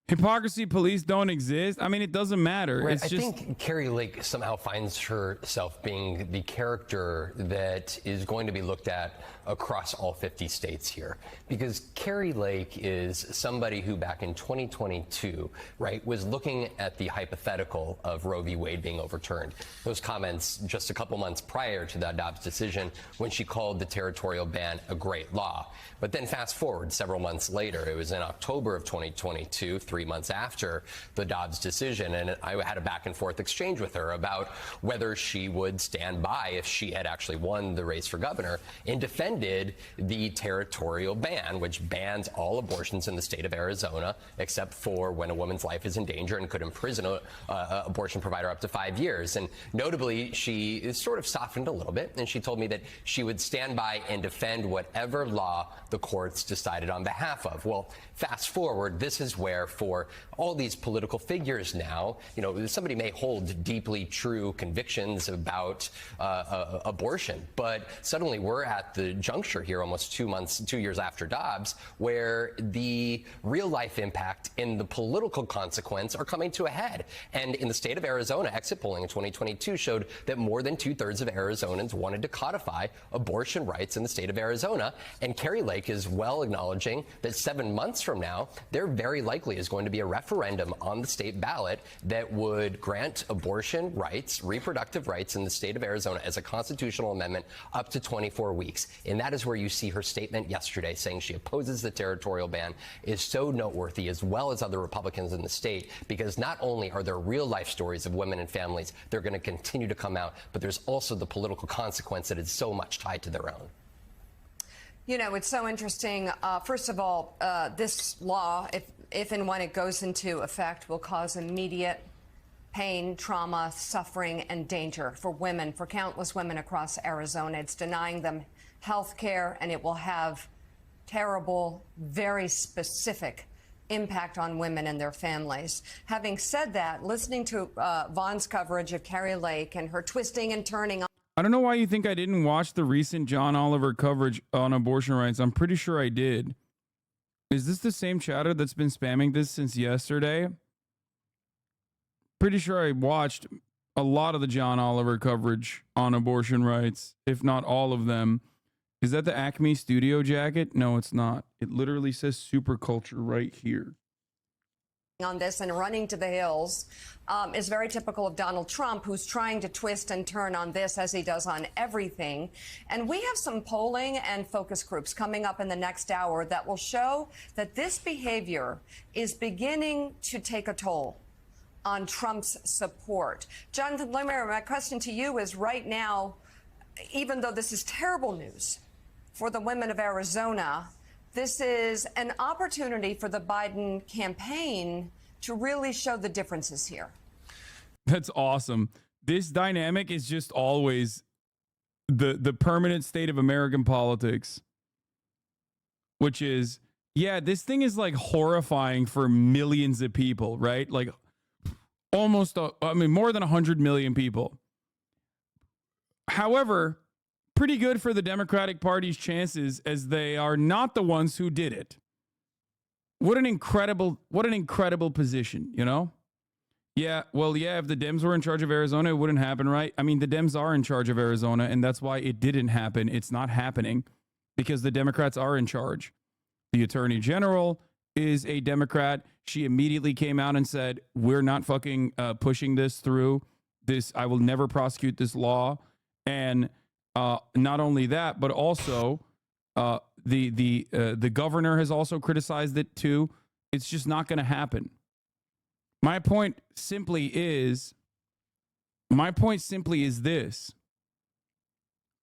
Hypocrisy police don't exist. I mean, it doesn't matter. Right. It's I just... think Kari Lake somehow finds herself being the character that is going to be looked at across all 50 states here. Because Kari Lake is somebody who back in 2022, right, was looking at the hypothetical of Roe v. Wade being overturned. Those comments just a couple months prior to the Dobbs decision, when she called the territorial ban a great law. But then fast forward several months later, it was in October of 2022, 3 months after the Dobbs decision, and I had a back and forth exchange with her about whether she would stand by, if she had actually won the race for governor, and defended the territorial ban, which bans all abortions in the state of Arizona, except for when a woman's life is in danger and could imprison an abortion provider up to 5 years. And notably, she sort of softened a little bit, and she told me that she would stand by and defend whatever law the courts decided on behalf of. Well, fast forward, this is where, for all these political figures now, you know, somebody may hold deeply true convictions about abortion, but suddenly we're at the juncture here, almost 2 years after Dobbs, where the real life impact and the political consequence are coming to a head. And in the state of Arizona, exit polling in 2022 showed that more than 2/3 of Arizonans wanted to codify abortion rights in the state of Arizona. And Kari Lake is well acknowledging that 7 months from now, there very likely is going to be a referendum on the state ballot that would grant abortion rights, reproductive rights in the state of Arizona as a constitutional amendment up to 24 weeks. And that is where you see her statement yesterday saying she opposes the territorial ban is so noteworthy, as well as other Republicans in the state, because not only are there real life stories of women and families, they're going to continue to come out, but there's also the political consequence that is so much tied to their own. You know, it's so interesting. First of all, this law, if and when it goes into effect, will cause immediate pain, trauma, suffering, and danger for women, for countless women across Arizona. It's denying them health care, and it will have terrible, very specific impact on women and their families. Having said that, listening to Von's coverage of Kari Lake and her twisting and turning I don't know why you think I didn't watch the recent John Oliver coverage on abortion rights. I'm pretty sure I did. Is this the same chatter that's been spamming this since yesterday? Pretty sure I watched a lot of the John Oliver coverage on abortion rights, if not all of them. Is that the Acme studio jacket? No, it's not. It literally says super culture right here. On this and running to the hills is very typical of Donald Trump, who's trying to twist and turn on this as he does on everything. And we have some polling and focus groups coming up in the next hour that will show that this behavior is beginning to take a toll on Trump's support. Jonathan Lemire, my question to you is right now, even though this is terrible news for the women of Arizona, this is an opportunity for the Biden campaign to really show the differences here. That's awesome. This dynamic is just always the permanent state of American politics, which is, yeah, this thing is like horrifying for millions of people, right? Like almost, more than 100 million people. However, pretty good for the Democratic Party's chances, as they are not the ones who did it. What an incredible position, you know? Yeah, well, yeah, if the Dems were in charge of Arizona, it wouldn't happen, right? I mean, the Dems are in charge of Arizona, and that's why it didn't happen. It's not happening because the Democrats are in charge. The Attorney General is a Democrat. She immediately came out and said, we're not fucking pushing this through. I will never prosecute this law. And not only that, but also the governor has also criticized it too. It's just not going to happen. My point simply is this: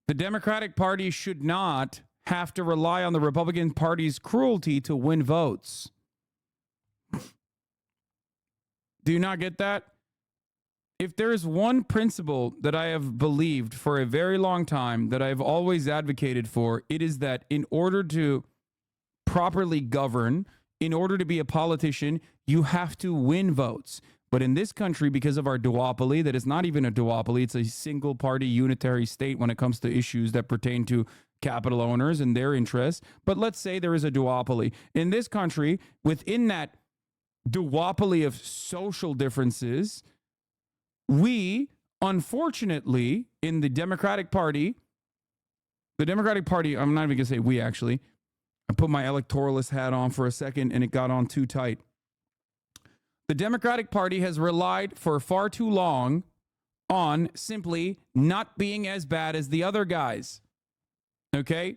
the Democratic Party should not have to rely on the Republican Party's cruelty to win votes. Do you not get that? If there is one principle that I have believed for a very long time, that I've always advocated for, it is that in order to properly govern, in order to be a politician, you have to win votes. But in this country, because of our duopoly, that is not even a duopoly, it's a single party unitary state when it comes to issues that pertain to capital owners and their interests. But let's say there is a duopoly. In this country, within that duopoly of social differences, we, unfortunately, in the Democratic Party, I'm not even going to say we, actually. I put my electoralist hat on for a second and it got on too tight. The Democratic Party has relied for far too long on simply not being as bad as the other guys. Okay?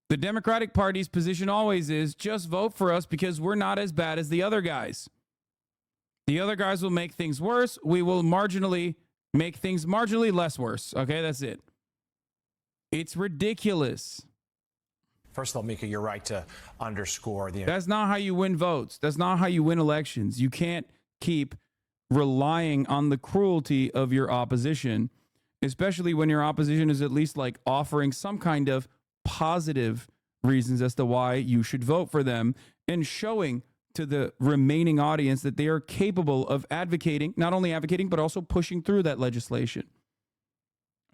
The Democratic Party's position always is just vote for us because we're not as bad as the other guys. The other guys will make things worse. We will marginally make things marginally less worse. Okay, that's it. It's ridiculous. First of all, Mika, you're right to underscore the... That's not how you win votes. That's not how you win elections. You can't keep relying on the cruelty of your opposition, especially when your opposition is at least like offering some kind of positive reasons as to why you should vote for them and showing to the remaining audience that they are capable of advocating, not only advocating, but also pushing through that legislation.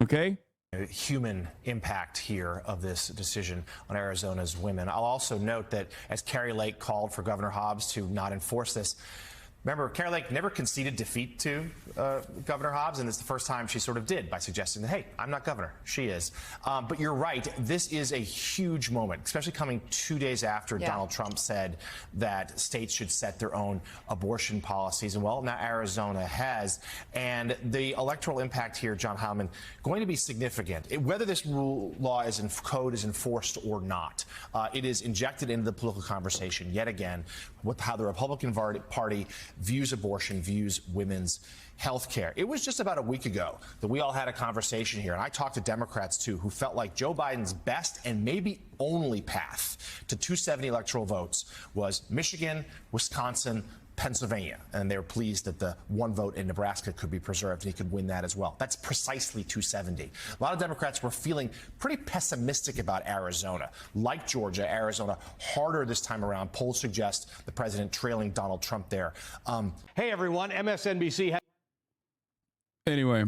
Okay? Human impact here of this decision on Arizona's women. I'll also note that as Kari Lake called for Governor Hobbs to not enforce this, remember, Kari Lake never conceded defeat to Governor Hobbs, and it's the first time she sort of did by suggesting that, hey, I'm not governor. She is. But you're right. This is a huge moment, especially coming 2 days after Donald Trump said that states should set their own abortion policies. And, well, now Arizona has. And the electoral impact here, John Heilemann, going to be significant. Whether this code is enforced or not, it is injected into the political conversation yet again with how the Republican Party views abortion, views women's health care. It was just about a week ago that we all had a conversation here, and I talked to Democrats, too, who felt like Joe Biden's best and maybe only path to 270 electoral votes was Michigan, Wisconsin, Pennsylvania, and they were pleased that the one vote in Nebraska could be preserved and he could win that as well. That's precisely 270. A lot of Democrats were feeling pretty pessimistic about Arizona. Like Georgia, Arizona harder this time around. Polls suggest the president trailing Donald Trump there. Hey, everyone, MSNBC. Anyway,